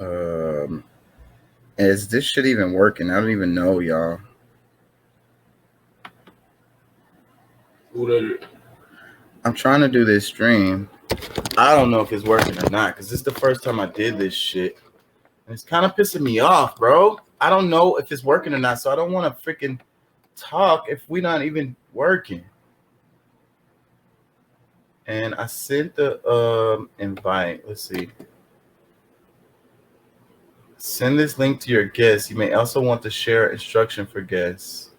Um, is this shit even working? I don't even know, y'all. I'm trying to do this stream. I don't know if it's working or not because this is the first time I did this shit. And it's kind of pissing me off, bro. I don't know if it's working or not, so I don't want to freaking talk if we're not even working. And I sent the invite. Let's see. Send this link to your guests. You may also want to share instruction for guests.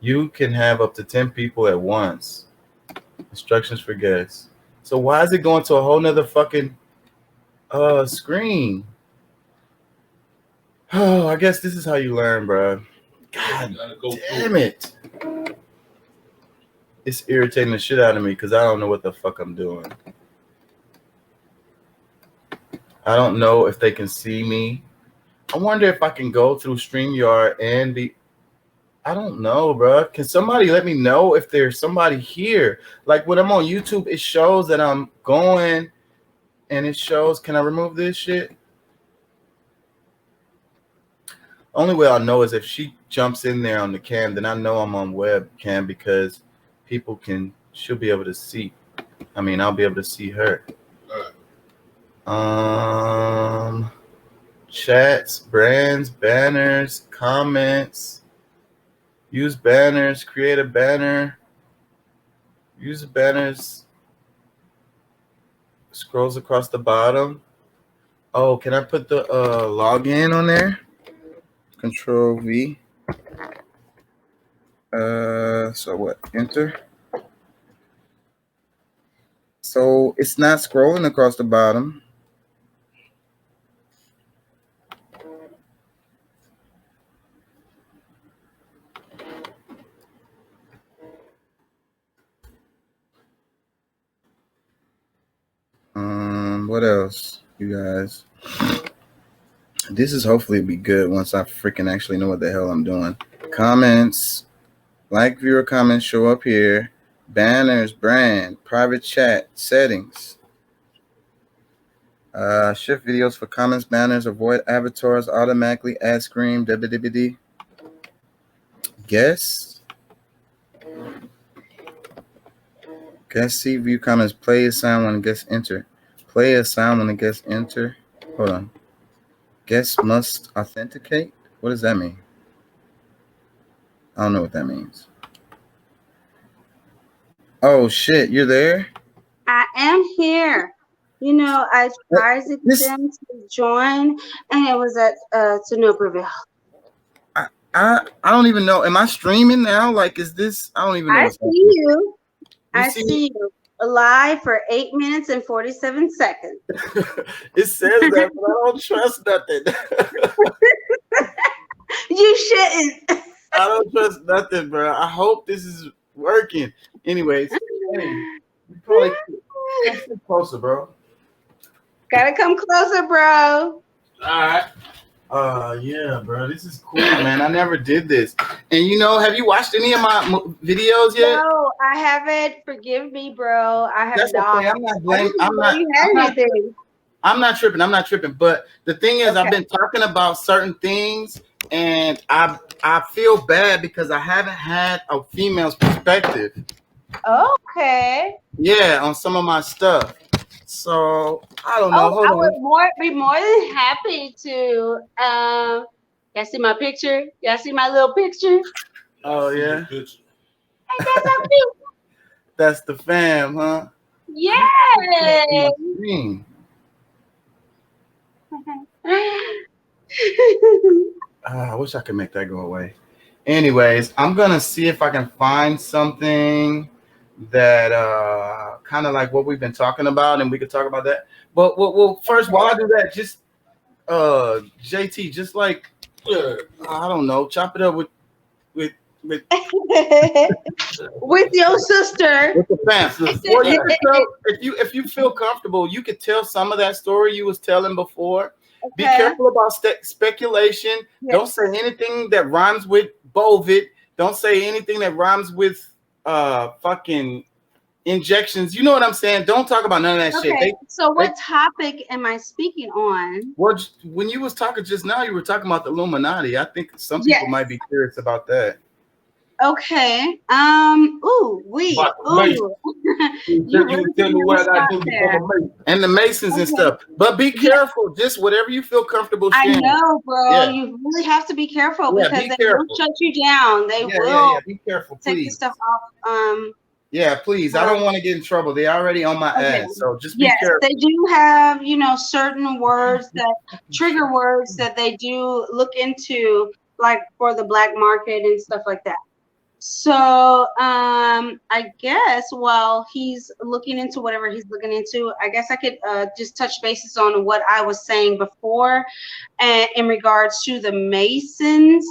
You can have up to 10 people at once. Instructions for guests. So why is it going to a whole nother fucking screen? Oh, I guess this is how you learn, bro. God damn it. It's irritating the shit out of me because I don't know what the fuck I'm doing. I don't know if they can see me. I wonder if I can go through StreamYard and be... I don't know, bro. Can somebody let me know if there's somebody here? Like when I'm on YouTube, it shows that I'm going and it shows... Can I remove this shit? Only way I'll know is if she jumps in there on the cam, then I know I'm on webcam because people can... She'll be able to see. I mean, I'll be able to see her. Chats, brands, banners, comments. Use banners, create a banner. Use banners. Scrolls across the bottom. Oh, can I put the login on there? Control V. So what? Enter. So it's not scrolling across the bottom. What else, you guys? This is hopefully be good once I freaking actually know what the hell I'm doing. Comments, like viewer comments show up here. Banners, brand, private chat, settings. Shift videos for comments, banners, avoid avatars, automatically add screen, www. Guess see view comments, play a sound when guests enter. Play a sound when guests enter. Hold on. Guests must authenticate? What does that mean? I don't know what that means. Oh shit, you're there? I am here. You know, I tried to get them to join, and it was to no prevail. I don't even know. Am I streaming now? Like, is this? I don't even know. I see you. I see you live for 8 minutes and 47 seconds. It says that, but I don't trust nothing. You shouldn't. I don't trust nothing, bro. I hope this is working. Anyways, hey, probably come closer, bro. Gotta come closer, bro. All right. Yeah, bro. This is cool, man. I never did this. And you know, have you watched any of my videos yet? No, I haven't. Forgive me, bro. I have That's not. Okay. I'm not blaming. I'm not tripping. But the thing is, I've been talking about certain things, and I feel bad because I haven't had a female's perspective. Okay. Yeah, on some of my stuff. So I don't know. Hold I on. would be more than happy to. Y'all see my picture? Y'all see my little picture? Oh yeah. Hey, that's how cute. That's the fam, huh? Yeah. I wish I could make that go away. Anyways, I'm gonna see if I can find something that kind of like what we've been talking about, and we could talk about that. But well, first, while I do that, just JT, just like I don't know, chop it up with with with your sister. With the fam. Well, you can tell, if you feel comfortable, you could tell some of that story you was telling before. Okay. Be careful about speculation. Yes. Don't say anything that rhymes with bovid. Don't say anything that rhymes with fucking injections. You know what I'm saying? Don't talk about none of that shit. Okay, so They what topic am I speaking on? well, when you was talking just now, you were talking about the Illuminati. I think some people might Yes. be curious about that. Okay. Ooh, About the Mason. ooh. You You really tell put me me on the what I gotta spot do to become there. a Mason. And the Masons and Okay. stuff. But be Yeah, careful. Just whatever you feel comfortable I sharing. know, bro. Yeah. You really have to be careful Yeah. because Be they will careful. shut you down. They Yeah. Yeah. will Yeah. Be careful, take the stuff please. off. Yeah, please. I don't Um, want to get in trouble. They already on my okay. ass. So just be Yes, they careful. do have, certain words that trigger words that they do look into, like for the black market and stuff like that. So, I guess while he's looking into whatever he's looking into, I guess I could just touch bases on what I was saying before, and in regards to the Masons.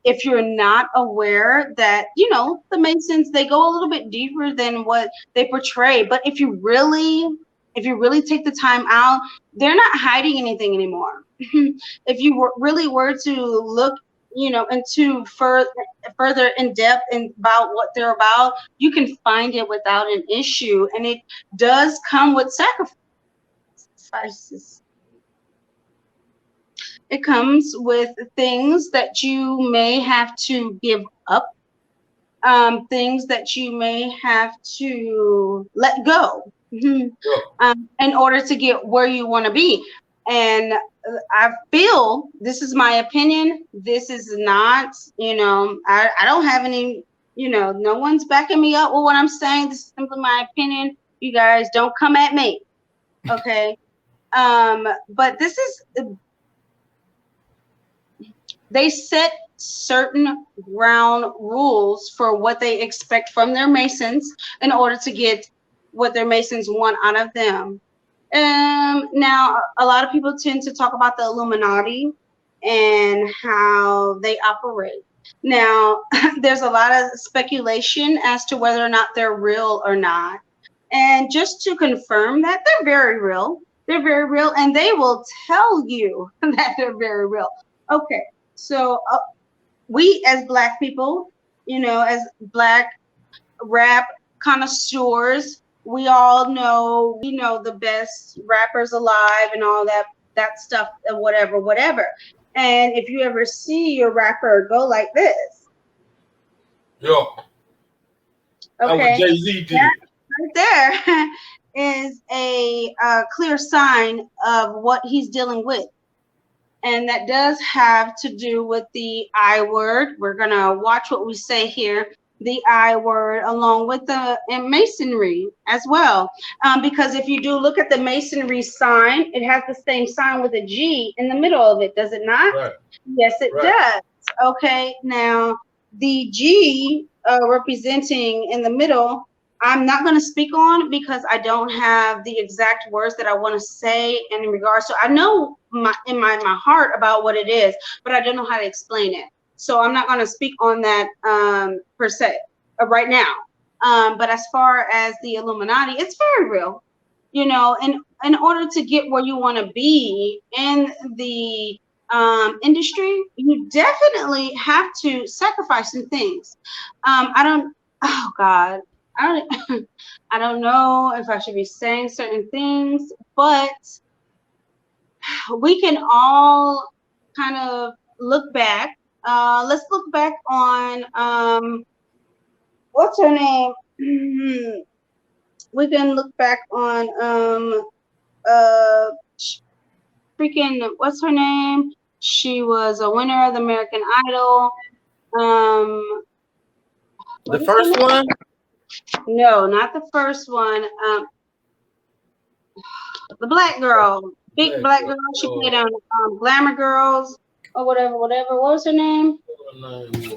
If you're not aware that, the Masons, they go a little bit deeper than what they portray, but if you really take the time out, they're not hiding anything anymore. If you really were to look, into further in depth and about what they're about, you can find it without an issue, and it does come with sacrifices. It comes with things that you may have to give up, things that you may have to let go, Yeah. in order to get where you want to be. And I feel, this is my opinion. This is not, I don't have any, no one's backing me up with what I'm saying. This is simply my opinion. You guys don't come at me. Okay. But this is, they set certain ground rules for what they expect from their Masons in order to get what their Masons want out of them. Now, a lot of people tend to talk about the Illuminati and how they operate. Now, there's a lot of speculation as to whether or not they're real or not. And just to confirm that, they're very real. They're very real, and they will tell you that they're very real. Okay, so we as Black people, as Black rap connoisseurs, we know the best rappers alive and all that stuff and whatever. And if you ever see your rapper go like this, Yeah. That's what okay, Jay-Z that did. right there is a clear sign of what he's dealing with. And that does have to do with the I word. We're going to watch what we say here. The I word, along with the and masonry as well. Because if you do look at the masonry sign, it has the same sign with a G in the middle of it, does it not? Right. Yes, it Right. does. Okay, now the G representing in the middle, I'm not going to speak on because I don't have the exact words that I want to say in regards to. I know in my heart about what it is, but I don't know how to explain it. So I'm not going to speak on that per se right now. But as far as the Illuminati, it's very real. In order to get where you want to be in the industry, you definitely have to sacrifice some things. I don't. Oh God, I don't. I don't know if I should be saying certain things, but we can all kind of look back. Let's look back on what's her name. We can look back on uh freaking what's her name? She was a winner of the American Idol. The What is her first name? one, No, not the first one. The black girl, big Black black girl. girl. She played on Glamour Girls or whatever. What was her name? What her name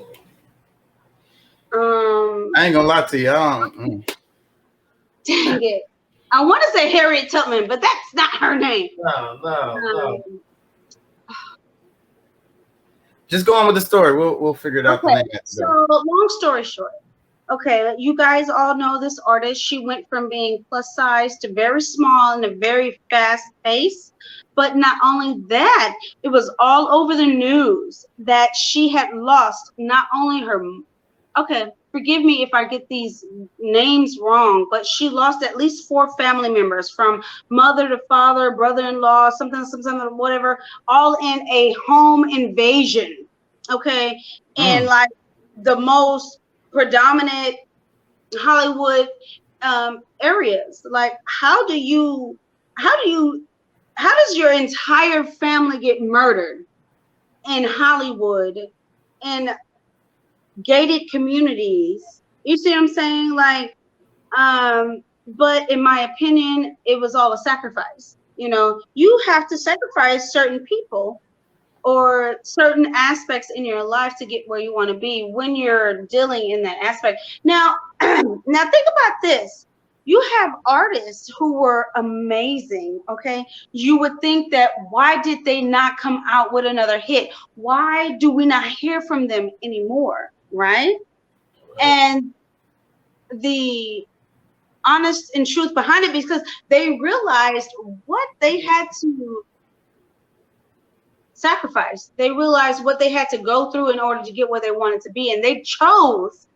was? I ain't gonna lie to you. Dang it. I want to say Harriet Tubman, but that's not her name. No. Um, Just go on with the story. We'll figure it out the okay, name as we so go. long story short, okay, you guys all know this artist. She went from being plus size to very small in a very fast pace. But not only that, it was all over the news that she had lost not only her. Okay, forgive me if I get these names wrong, but she lost at least 4 family members, from mother to father, brother-in-law, something, whatever, all in a home invasion. Okay. And like the most predominant Hollywood areas. Like, how does your entire family get murdered in Hollywood, in gated communities? You see what I'm saying? Like, but in my opinion, it was all a sacrifice. You know, you have to sacrifice certain people or certain aspects in your life to get where you want to be when you're dealing in that aspect. Now, now think about this. You have artists who were amazing, okay? You would think that, why did they not come out with another hit? Why do we not hear from them anymore, right? And the honest and truth behind it, because they realized what they had to sacrifice. They realized what they had to go through in order to get where they wanted to be, and they chose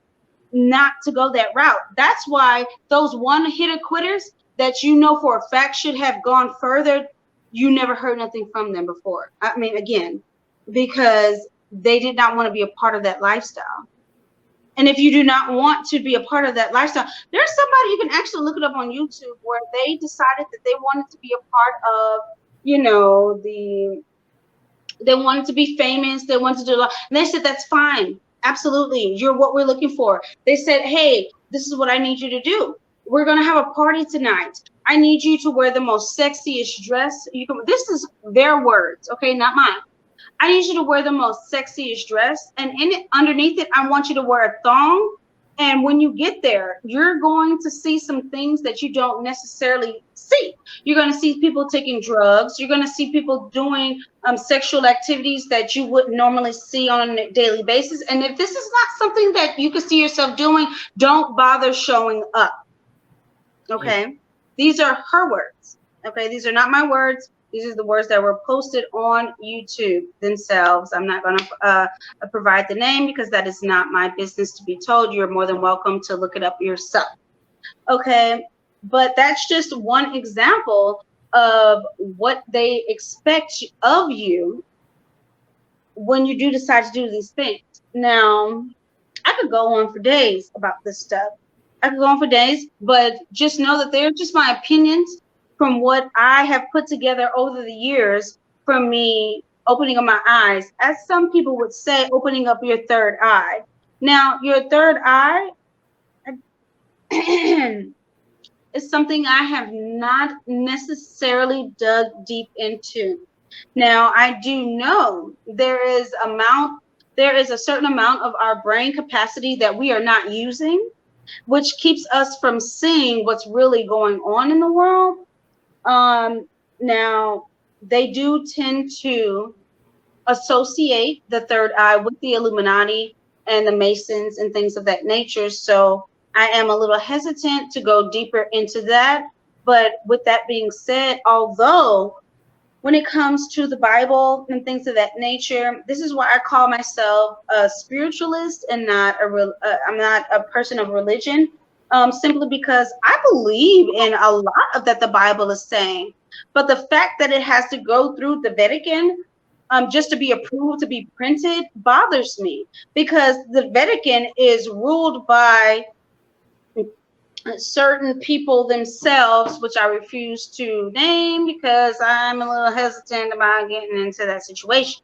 not to go that route. That's why those one-hitter quitters that you know for a fact should have gone further, you never heard nothing from them before. I mean, again, because they did not want to be a part of that lifestyle. And if you do not want to be a part of that lifestyle, there's somebody, you can actually look it up on YouTube, where they decided that they wanted to be a part of, you know, they wanted to be famous. They wanted to do a lot. And they said, that's fine. Absolutely. You're what we're looking for. They said, hey, this is what I need you to do. We're going to have a party tonight. I need you to wear the most sexiest dress. This is their words, okay, not mine. I need you to wear the most sexiest dress. And in it, underneath it, I want you to wear a thong. And when you get there, you're going to see some things that you don't necessarily see. You're going to see people taking drugs. You're going to see people doing sexual activities that you wouldn't normally see on a daily basis. And if this is not something that you can see yourself doing, don't bother showing up. Okay? These are her words. Okay? These are not my words. These are the words that were posted on YouTube themselves. I'm not going to provide the name, because that is not my business to be told. You're more than welcome to look it up yourself. Okay, but that's just one example of what they expect of you when you do decide to do these things. Now, I could go on for days about this stuff. I could go on for days, but just know that they're just my opinions from what I have put together over the years, from me opening up my eyes, as some people would say, opening up your third eye. Now, your third eye is something I have not necessarily dug deep into. Now, I do know there is a certain amount of our brain capacity that we are not using, which keeps us from seeing what's really going on in the world. Now, they do tend to associate the third eye with the Illuminati and the Masons and things of that nature. So I am a little hesitant to go deeper into that. But with that being said, although when it comes to the Bible and things of that nature, this is why I call myself a spiritualist and I'm not a person of religion. Simply because I believe in a lot of that the Bible is saying, but the fact that it has to go through the Vatican just to be approved to be printed bothers me, because the Vatican is ruled by certain people themselves, which I refuse to name because I'm a little hesitant about getting into that situation.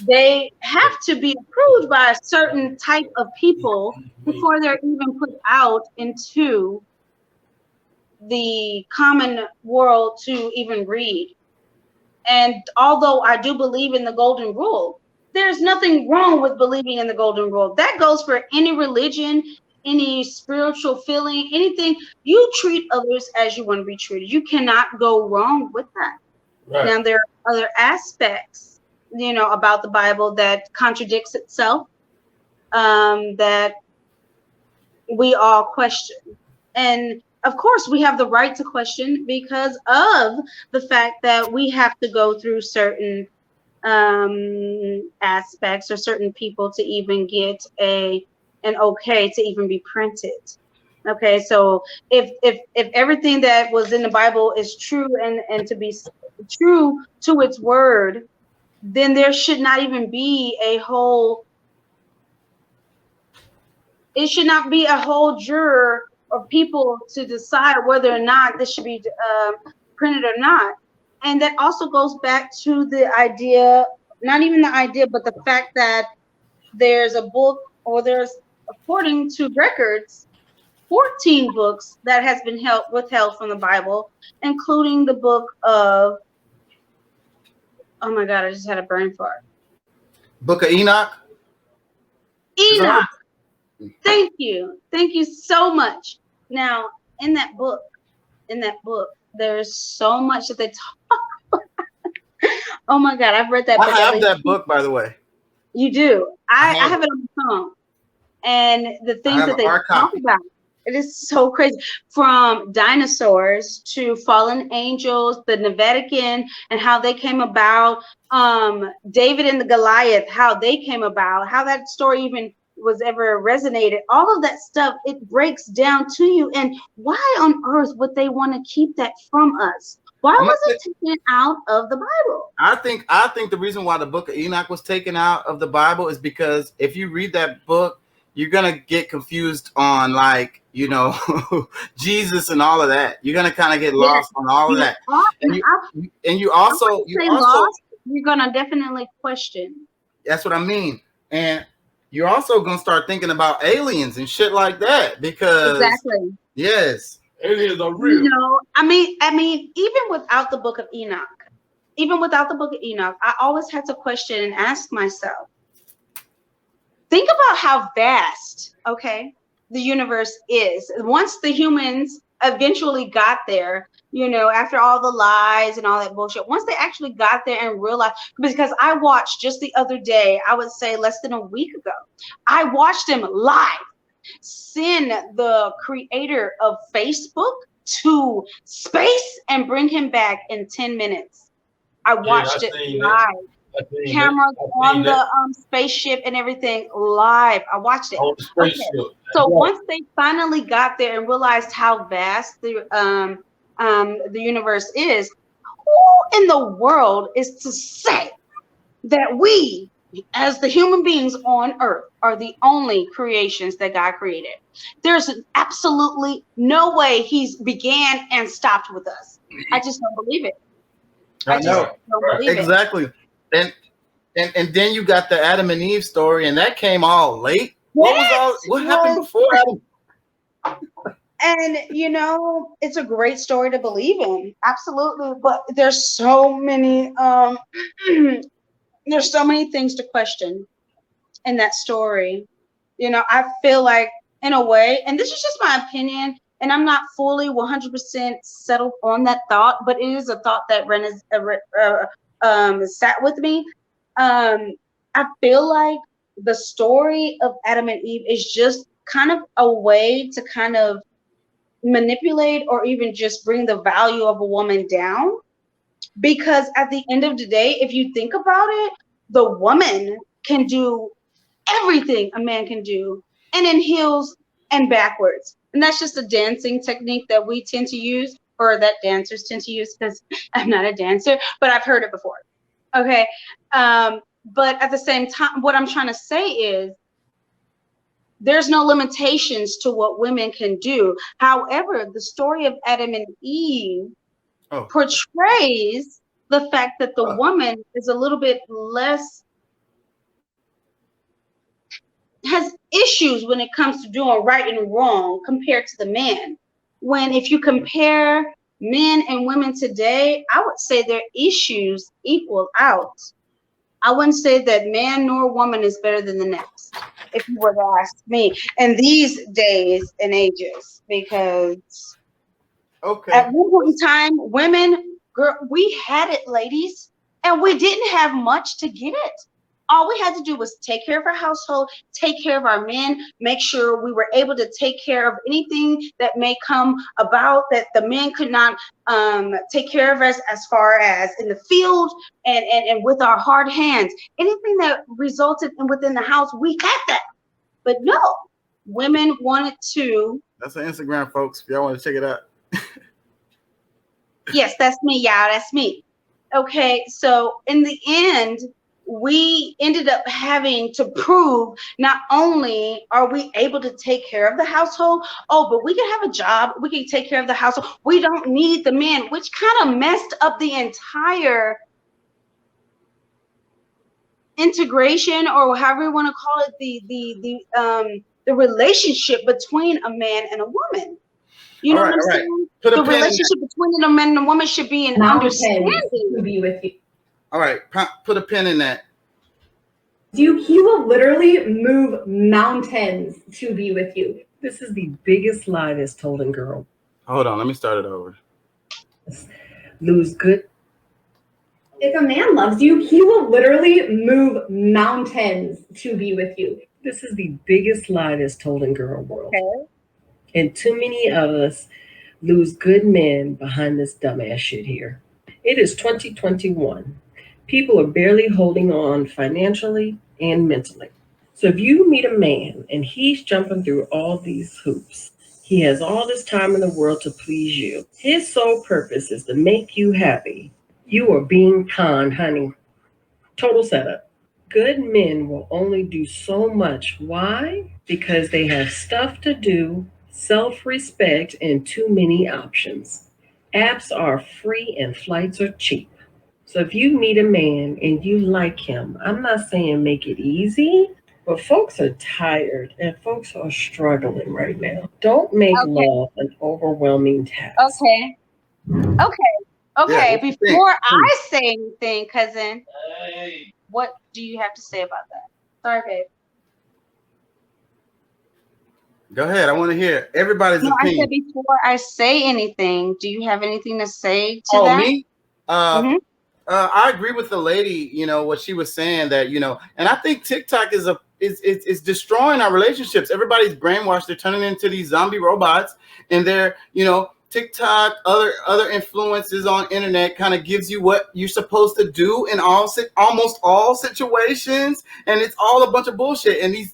They have to be approved by a certain type of people before they're even put out into the common world to even read. And although I do believe in the golden rule, there's nothing wrong with believing in the golden rule. That goes for any religion, any spiritual feeling, anything. You treat others as you want to be treated. You cannot go wrong with that. Right. Now, there are other aspects, about the Bible that contradicts itself, that we all question. And of course, we have the right to question because of the fact that we have to go through certain aspects or certain people to even get a and okay to even be printed. Okay, so if everything that was in the Bible is true and to be true to its word, then there should not even be a whole it should not be a whole juror of people to decide whether or not this should be printed or not. And that also goes back to the idea, not even the idea, but the fact that there's a book, or there's, according to records, 14 books that has been withheld from the Bible, including the book of, oh my God, I just had a brain fart. Book of Enoch. Enoch. Thank you. Thank you so much. Now, in that book, there's so much that they talk about. Oh my God, I've read that book. I have that book, by the way. You do. I have it on the phone. And the things that they talk about, it is so crazy. From dinosaurs to fallen angels, the Nevadican and how they came about, David and the Goliath, how they came about, how that story even was ever resonated, all of that stuff, it breaks down to you. And why on earth would they want to keep that from us? Why was it taken out of the Bible? I think the reason why the book of Enoch was taken out of the Bible is because if you read that book, you're gonna get confused on, like, you know, Jesus and all of that. You're gonna kind of get lost on all of that. And you also you're gonna definitely question. That's what I mean. And you're also gonna start thinking about aliens and shit like that, because exactly. Yes. Aliens are real. You know, I mean, even without the book of Enoch, I always had to question and ask myself, think about how vast, okay, the universe is. Once the humans eventually got there, you know, after all the lies and all that bullshit, once they actually got there and realized, because I watched just the other day, I would say less than a week ago, I watched him live send the creator of Facebook to space and bring him back in 10 minutes. I watched it live. Cameras on the spaceship and everything live. I watched it. Okay. So once they finally got there and realized how vast the universe is, who in the world is to say that we, as the human beings on Earth, are the only creations that God created? There's absolutely no way He's began and stopped with us. I just don't believe it. I know. Exactly. And then you got the Adam and Eve story, and that came all late. What happened before Adam? And you know, it's a great story to believe in, absolutely. But there's so many there's so many things to question in that story. You know, I feel like, in a way, and this is just my opinion, and I'm not fully 100% settled on that thought, but it is a thought that sat with me. I feel like the story of Adam and Eve is just kind of a way to kind of manipulate or even just bring the value of a woman down. Because at the end of the day, if you think about it, the woman can do everything a man can do, and in heels and backwards. And that's just a dancing technique that we tend to use, or that dancers tend to use, because I'm not a dancer, but I've heard it before. Okay. But at the same time, what I'm trying to say is there's no limitations to what women can do. However, the story of Adam and Eve portrays the fact that the woman is a little bit less, has issues when it comes to doing right and wrong compared to the man. When if you compare men and women today, I would say their issues equal out. I wouldn't say that man nor woman is better than the next, if you were to ask me, in these days and ages. Because at one point in time, women, girl, we had it, ladies, and we didn't have much to get it. All we had to do was take care of our household, take care of our men, make sure we were able to take care of anything that may come about that the men could not take care of us, as far as in the field and with our hard hands. Anything that resulted in within the house, we had that. But no, women wanted to. That's on Instagram, folks. If y'all want to check it out. Yes, that's me, y'all. That's me. Okay, so in the end, we ended up having to prove not only are we able to take care of the household, but we can have a job, we can take care of the household. We don't need the men, which kind of messed up the entire integration, or however you want to call it, the relationship between a man and a woman. You know what I'm saying? The relationship between a man and a woman should be an understanding. To be with you. All right, put a pin in that. He will literally move mountains to be with you. This is the biggest lie that's told in girl. Hold on, let me start it over. Lose good. If a man loves you, he will literally move mountains to be with you. This is the biggest lie that's told in girl world. Okay. And too many of us lose good men behind this dumbass shit here. It is 2021. People are barely holding on financially and mentally. So if you meet a man and he's jumping through all these hoops, he has all this time in the world to please you. His sole purpose is to make you happy. You are being conned, honey. Total setup. Good men will only do so much. Why? Because they have stuff to do, self-respect, and too many options. Apps are free and flights are cheap. So if you meet a man and you like him, I'm not saying make it easy, but folks are tired and folks are struggling right now. Don't make love an overwhelming task. Okay. Before I say anything, cousin, what do you have to say about that? Sorry, babe. Go ahead. I want to hear everybody's opinion. I said before I say anything, do you have anything to say to that? Oh, me? I agree with the lady, what she was saying, that, and I think TikTok is destroying our relationships. Everybody's brainwashed. They're turning into these zombie robots, and they're, TikTok, other influences on internet kind of gives you what you're supposed to do in almost all situations. And it's all a bunch of bullshit. And these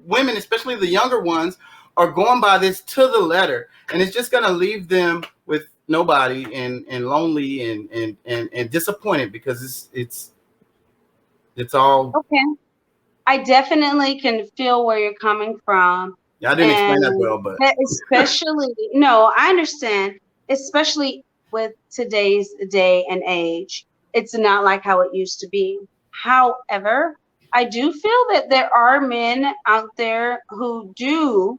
women, especially the younger ones, are going by this to the letter. And it's just going to leave them with nobody and lonely and disappointed, because it's all. Okay. I definitely can feel where you're coming from. Yeah, I didn't explain that well, but especially, no, I understand, especially with today's day and age. It's not like how it used to be. However, I do feel that there are men out there who do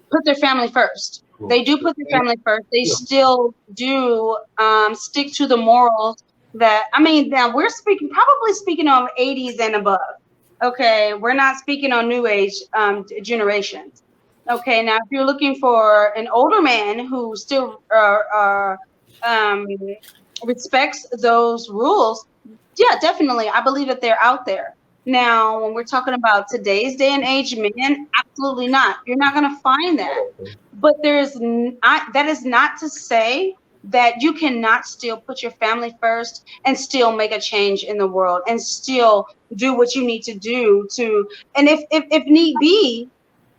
put their family first. Cool. They do put their family first. They still do stick to the morals that, now we're probably speaking of 80s and above. Okay, we're not speaking on new age generations. Okay, now if you're looking for an older man who still respects those rules, yeah, definitely, I believe that they're out there. Now, when we're talking about today's day and age, men, absolutely not. You're not going to find that. But that is not to say that you cannot still put your family first and still make a change in the world and still do what you need to do and if need be,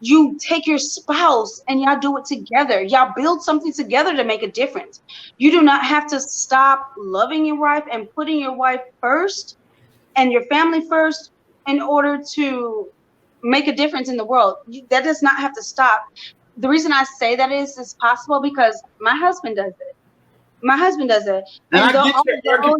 you take your spouse and y'all do it together. Y'all build something together to make a difference. You do not have to stop loving your wife and putting your wife first and your family first in order to make a difference in the world. That does not have to stop. The reason I say that is possible because my husband does it. And although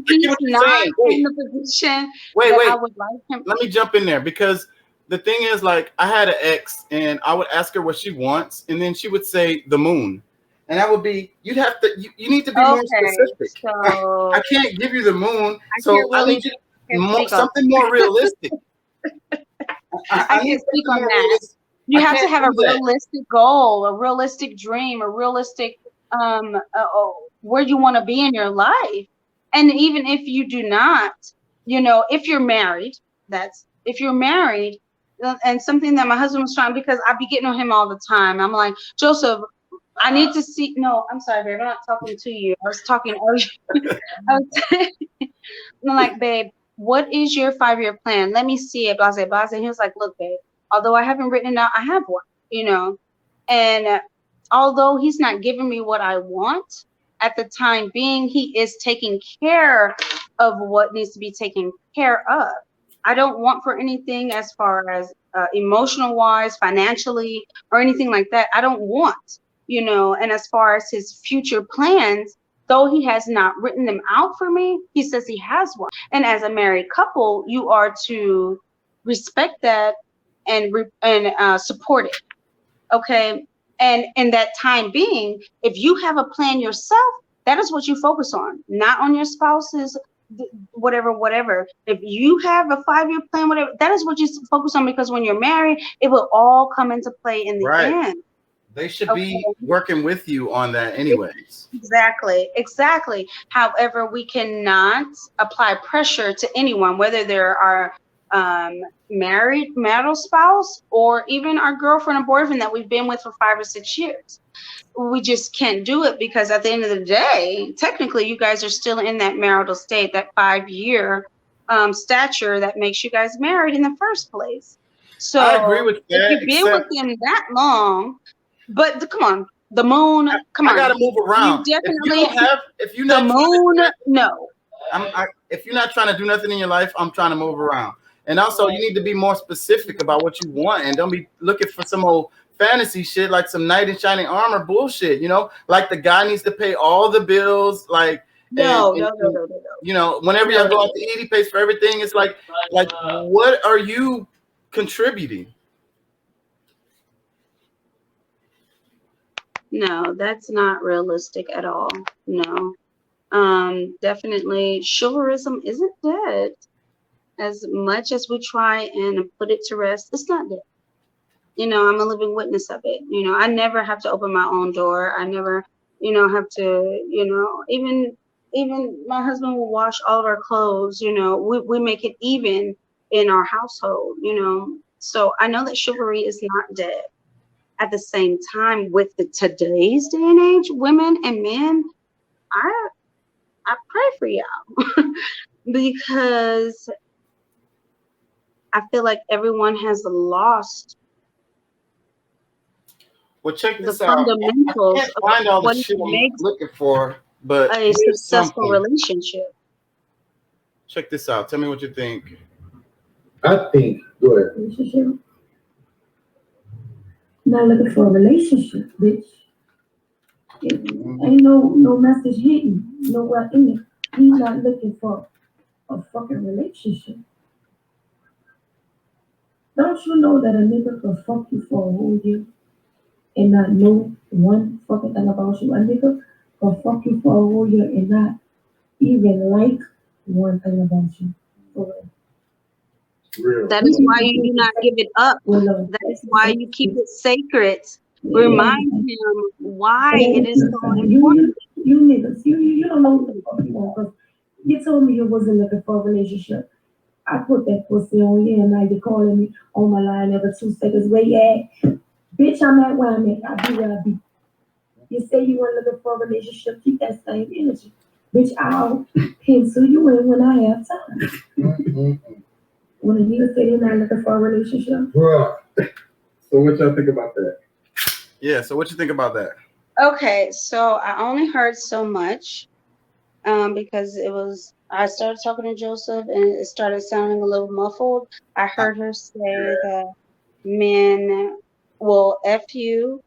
he's not in the position that I would like him. Let me jump in there, because the thing is, like, I had an ex and I would ask her what she wants, and then she would say the moon. And that would be, you need to be more specific. So I can't give you the moon, I need something more realistic. I can't speak on that. You have to have a realistic goal, a realistic dream, a realistic where you want to be in your life. And even if you do not, if you're married, and something that my husband was trying, because I be getting on him all the time. I'm like, Joseph, I need to see. No, I'm sorry, babe. I'm not talking to you. I was talking earlier. I'm like, babe, what is your 5-year plan? Let me see it. Blah, blah, blah. And he was like, look, babe, Although I haven't written it out, I have one, and although he's not giving me what I want at the time being, he is taking care of what needs to be taken care of. I don't want for anything as far as emotional wise, financially, or anything like that. I don't want, and as far as his future plans, though he has not written them out for me, he says he has one. And as a married couple, you are to respect that and support it. Okay. And in that time being, if you have a plan yourself, that is what you focus on, not on your spouse's whatever. If you have a 5-year plan, whatever, that is what you focus on, because when you're married, it will all come into play in the Right. end. They should be working with you on that anyways. Exactly. However, we cannot apply pressure to anyone, whether there are marital spouse, or even our girlfriend or boyfriend that we've been with for 5 or 6 years. We just can't do it, because at the end of the day, technically you guys are still in that marital state, that 5-year stature that makes you guys married in the first place. So I agree with that. if you've been with them that long, but come on, the moon, come on. I gotta move around. You definitely, if you're not the moon, no. If you're not trying to do nothing in your life, I'm trying to move around. And also, you need to be more specific about what you want, and don't be looking for some old fantasy shit like some knight in shining armor bullshit. Like the guy needs to pay all the bills. Like no. Whenever y'all go out to eat, he pays for everything. It's like what are you contributing? No, that's not realistic at all. No. Definitely chivalrism isn't dead. As much as we try and put it to rest, it's not dead. I'm a living witness of it. I never have to open my own door. I never, have to, even my husband will wash all of our clothes. We make it even in our household, So I know that chivalry is not dead. At the same time, with today's day and age, women and men, I pray for y'all because I feel like everyone has lost check the this out. fundamentals I can't find all the what shit I'm makes looking for, but a successful relationship. Check this out. Tell me what you think. I think good relationship. Not looking for a relationship, bitch. Ain't no message hidden nowhere in it. He's not looking for a fucking relationship. Don't you know that a nigga can fuck you for a whole year and not know one fucking thing about you? A nigga can fuck you for a whole year and not even like one thing about you. For real. That is why you do not give it up. That is why you keep it sacred. Remind him why it is so important. You niggas, you don't know what the fuck you want, because you told me you wasn't looking for a relationship. I put that pussy on you, and now you're calling me on my line every 2 seconds. Where you at? Bitch, I'm at where I'm at. I be where I be. You say you weren't looking for a relationship, keep that same energy. Bitch, I'll pencil you in when I have time. When a nigga say you're not looking for a relationship. Bruh. So what y'all think about that? Yeah, so what you think about that? Okay, so I only heard so much because I started talking to Joseph and it started sounding a little muffled. I heard her say that men will F you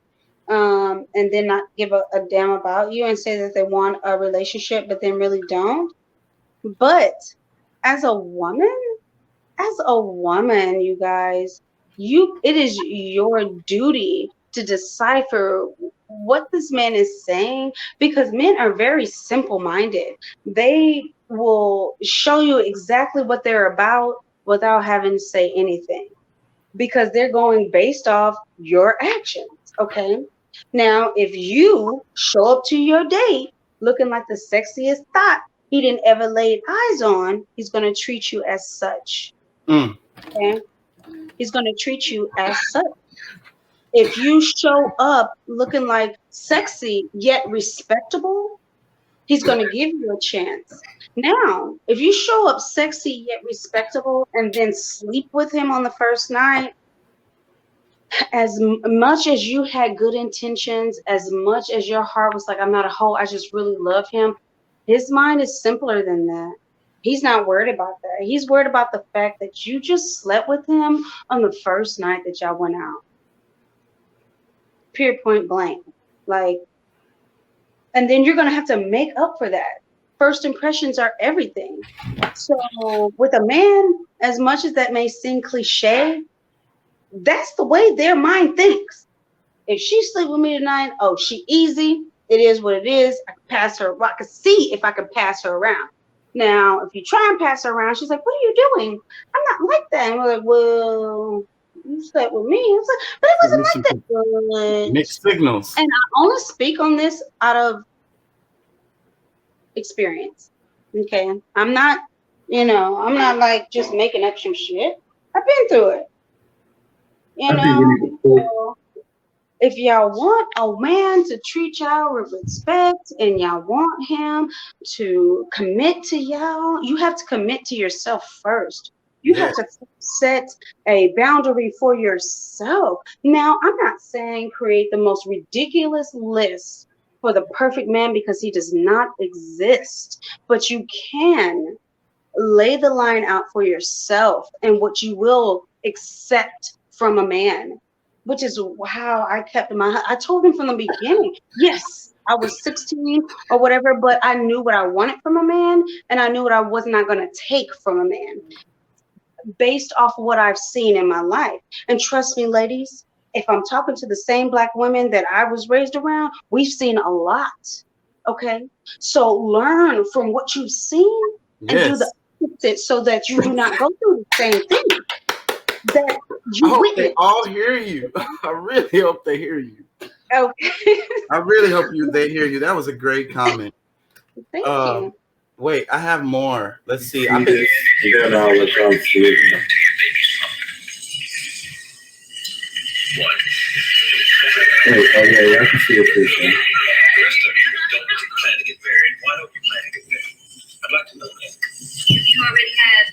and then not give a damn about you and say that they want a relationship but then really don't. But as a woman, you guys, it is your duty to decipher what this man is saying, because men are very simple-minded. They will show you exactly what they're about without having to say anything, because they're going based off your actions. Okay. Now, if you show up to your date looking like the sexiest thought he didn't ever laid eyes on, he's going to treat you as such. Okay? He's going to treat you as such. If you show up looking like sexy yet respectable, he's going to give you a chance. Now, if you show up sexy yet respectable and then sleep with him on the first night, as much as you had good intentions, as much as your heart was like, I'm not a hoe, I just really love him, his mind is simpler than that. He's not worried about that. He's worried about the fact that you just slept with him on the first night that y'all went out. Pure point blank. Like, and then you're going to have to make up for that. First impressions are everything. So with a man, as much as that may seem cliche, that's the way their mind thinks. If she sleep with me tonight, oh, she easy. It is what it is. I can pass her. Well, I can see if I can pass her around. Now, if you try and pass her around, she's like, "What are you doing? I'm not like that." And we're like, "Well, you slept with me." I was like, but it wasn't like that. Mixed signals. And I only speak on this out of experience. Okay, I'm not, I'm not like just making up some shit. I've been through it. So if y'all want a man to treat y'all with respect and y'all want him to commit to y'all, you have to commit to yourself first. You have to set a boundary for yourself. Now, I'm not saying create the most ridiculous list for the perfect man because he does not exist, but you can lay the line out for yourself and what you will accept from a man, which is how I kept I told him from the beginning, yes, I was 16 or whatever, but I knew what I wanted from a man and I knew what I was not going to take from a man based off what I've seen in my life. And trust me, ladies, if I'm talking to the same Black women that I was raised around, we've seen a lot. Okay. So learn from what you've seen and do the opposite so that you do not go through the same thing. That you I hope witness. they all hear you. I really hope they hear you. Okay. I really hope they hear you. That was a great comment. Thank you. Wait, I have more. Let's see. I'll let y'all see it. Hey, oh yeah, I can see it too. The rest of you don't plan to get married. Why don't you plan to get married? I'd like to know that. If you already have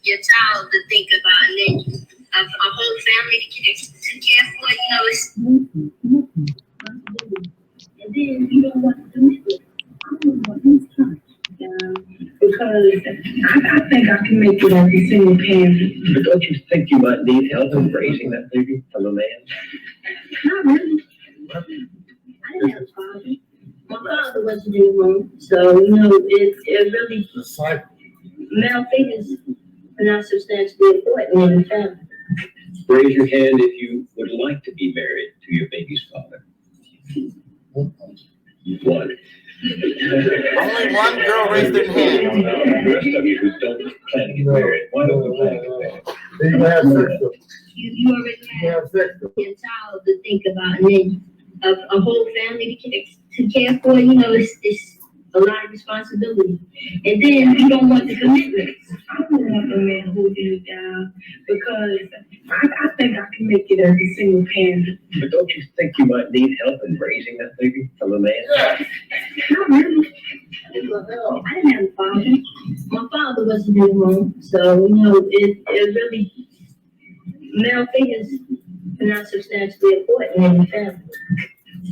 your child to think about and then a whole family to care for, it's And then you don't want to do it. I don't want this time. Because I think I can make it as a single parent. But don't you think you might need help in raising that baby from a man? Not really. I didn't have a father. My father wasn't in the room, so it really male figures are not substantially important in the family. Raise your hand if you would like to be married to your baby's father. One. Only one girl raised their hand. The rest of you who don't plan to get married, why don't you plan to get married? you already have your child to think about and then a whole family to care for, it's a lot of responsibility. And then you don't want the commitment. I don't want a man who is down because I think I can make it as a single parent. But don't you think you might need help in raising that baby from a man? Not really. I didn't have a father. My father wasn't in the room, so it really male figures are not substantially important in the family.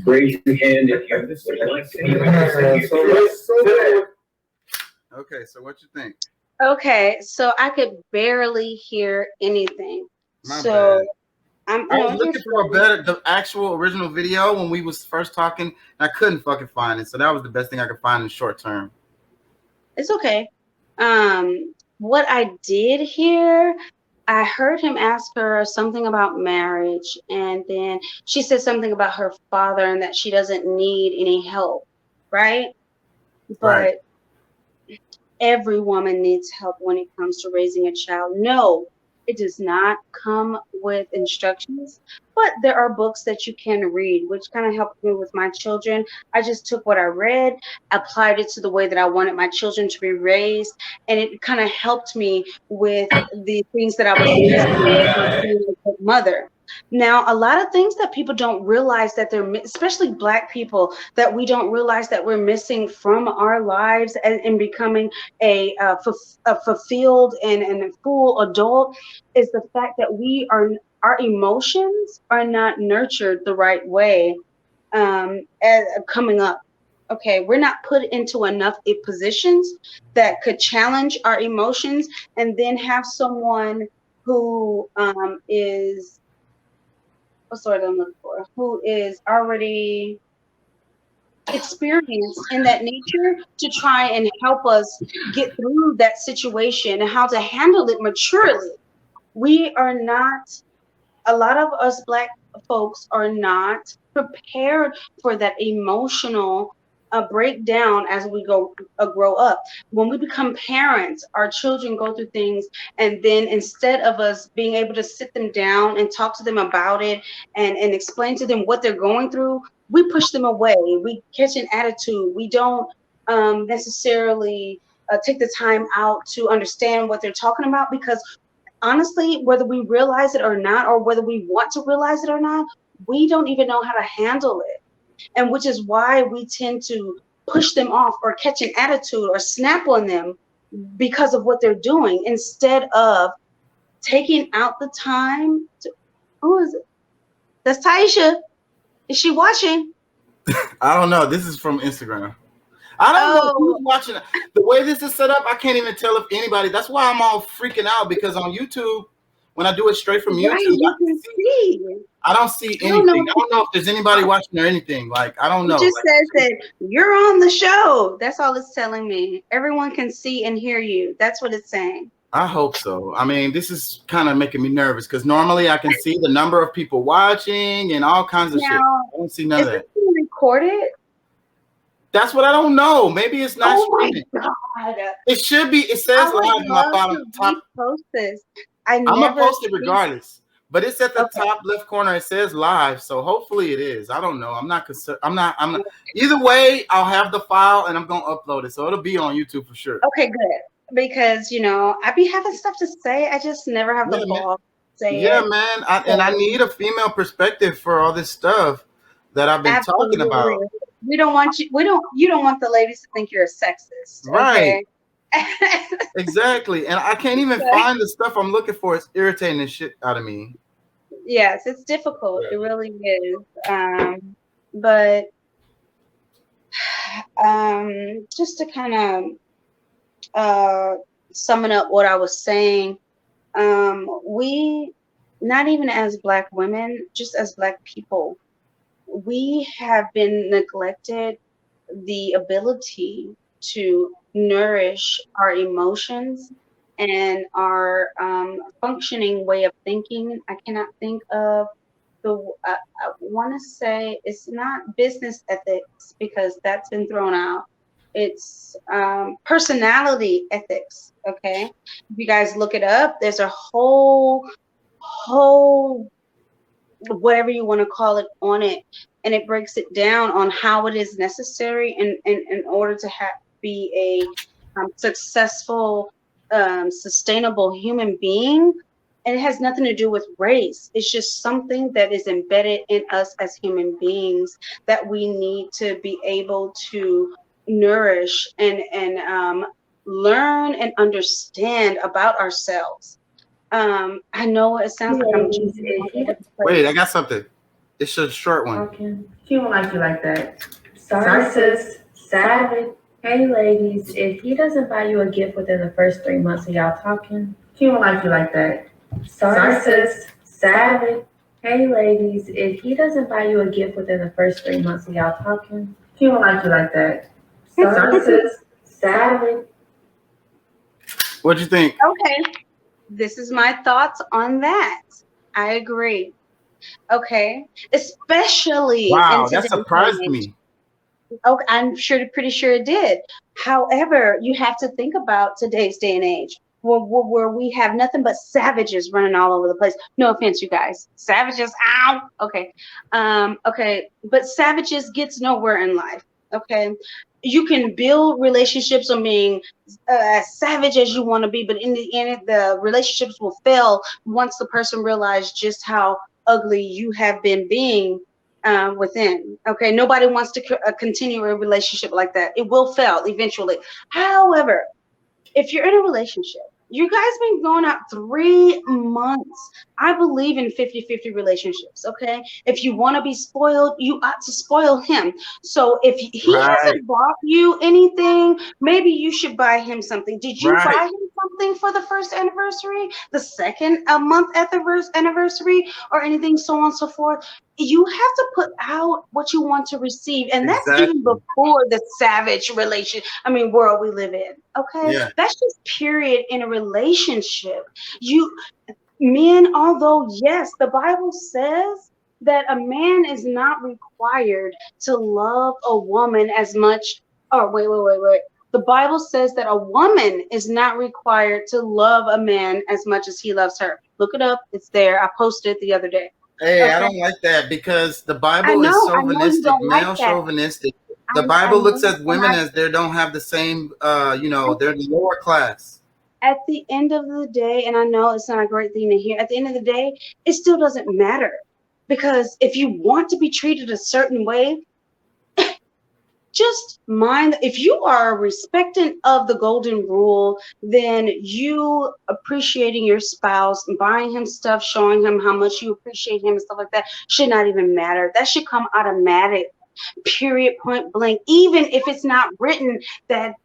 Raise your hand if you would like to be married. Okay, so what you think? Okay, so I could barely hear anything. My so bad. I was looking for the actual original video when we was first talking, and I couldn't fucking find it. So that was the best thing I could find in the short term. It's okay. What I did hear, I heard him ask her something about marriage, and then she said something about her father and that she doesn't need any help, right? But every woman needs help when it comes to raising a child. No, it does not come with instructions, but there are books that you can read, which kind of helped me with my children. I just took what I read, applied it to the way that I wanted my children to be raised, and it kind of helped me with the things that I was missing being a good mother. Now, a lot of things that people don't realize that they're, especially Black people, that we don't realize that we're missing from our lives and becoming a fulfilled and a full adult is the fact that we are our emotions are not nurtured the right way as coming up. Okay, we're not put into enough positions that could challenge our emotions, and then have someone who is what's the word I'm looking for? Who is already experienced in that nature to try and help us get through that situation and how to handle it maturely. We are not, a lot of us Black folks are not prepared for that emotional breakdown as we grow up. When we become parents, our children go through things, and then instead of us being able to sit them down and talk to them about it and explain to them what they're going through, we push them away. We catch an attitude. We don't necessarily take the time out to understand what they're talking about, because honestly, whether we realize it or not, or whether we want to realize it or not, we don't even know how to handle it. And which is why we tend to push them off or catch an attitude or snap on them because of what they're doing, instead of taking out the time to, who is it? That's Taisha. Is she watching? I don't know. This is from Instagram. I don't know who's watching. The way this is set up, I can't even tell if anybody. That's why I'm all freaking out, because on YouTube, when I do it straight from YouTube, you can see. I don't see anything. I don't know if there's anybody watching or anything. Like, I don't know. It just says that you're on the show. That's all it's telling me. Everyone can see and hear you. That's what it's saying. I hope so. I mean, this is kind of making me nervous, because normally I can see the number of people watching and all kinds of shit. I don't see none of that. Is it being recorded? That's what I don't know. Maybe it's not streaming. My God. It should be. It says live on my bottom top. Post this. I'm gonna post it regardless. But it's at the top left corner. It says live, so hopefully it is. I don't know. I'm not concerned. I'm not. Either way, I'll have the file and I'm gonna upload it, so it'll be on YouTube for sure. Okay, good. Because I be having stuff to say. I just never have the ball to say it. Yeah, man. I need a female perspective for all this stuff that I've been talking about. We don't want you. You don't want the ladies to think you're a sexist, right? Okay? Exactly. And I can't even find the stuff I'm looking for. It's irritating the shit out of me. Yes, it's difficult. It really is. But just to kind of summing up what I was saying, we, not even as Black women, just as Black people, we have been neglected the ability to nourish our emotions and our functioning way of thinking. I cannot think of I want to say it's not business ethics, because that's been thrown out. It's personality ethics. Okay, if you guys look it up, there's a whole whatever you want to call it on it, and it breaks it down on how it is necessary in order to be a successful, sustainable human being. And it has nothing to do with race. It's just something that is embedded in us as human beings that we need to be able to nourish and learn and understand about ourselves. I know it sounds like I'm wait, I got something. It's a short one. Okay. She don't like you like that. Sorry, sis. Savage. Hey, ladies, if he doesn't buy you a gift within the first 3 months of y'all talking, she don't like you like that. Sorry, sis. Savage. Hey, ladies, if he doesn't buy you a gift within the first 3 months of y'all talking, she don't like you like that. Sorry, sis. Savage. What'd you think? Okay. This is my thoughts on that. I agree. Okay. Especially. Wow, that surprised me. Okay, I'm pretty sure it did. However, you have to think about today's day and age, where we have nothing but savages running all over the place. No offense, you guys. Savages, ow. Okay. Okay. But savages gets nowhere in life. Okay. You can build relationships on being as savage as you want to be, but in the end, the relationships will fail once the person realizes just how ugly you have been being within. Okay, nobody wants to continue a relationship like that. It will fail eventually. However, if you're in a relationship You guys been going out 3 months. I believe in 50-50 relationships, okay? If you want to be spoiled, you ought to spoil him. So if he Right. hasn't bought you anything, maybe you should buy him something. Did you Right. buy him something for the first anniversary, the second month at the first anniversary, or anything so on and so forth? You have to put out what you want to receive, and that's even Exactly. before the savage world we live in. Okay, Yeah. that's just period in a relationship. You men, although yes, the Bible says that a man is not required to love a woman as much. Oh, wait. The Bible says that a woman is not required to love a man as much as he loves her. Look it up. It's there. I posted it the other day. Hey, I Okay. don't like that because the I Bible is know you chauvinistic, don't like male that. chauvinistic. The I Bible looks know, at women as they don't have the same, they're the lower class. at the end of the day, and I know it's not a great thing to hear, at the end of the day, it still doesn't matter. Because if you want to be treated a certain way, just mind if you are respecting of the golden rule, then you appreciating your spouse, buying him stuff, showing him how much you appreciate him and stuff like that should not even matter. That should come automatic, period, point blank, even if it's not written that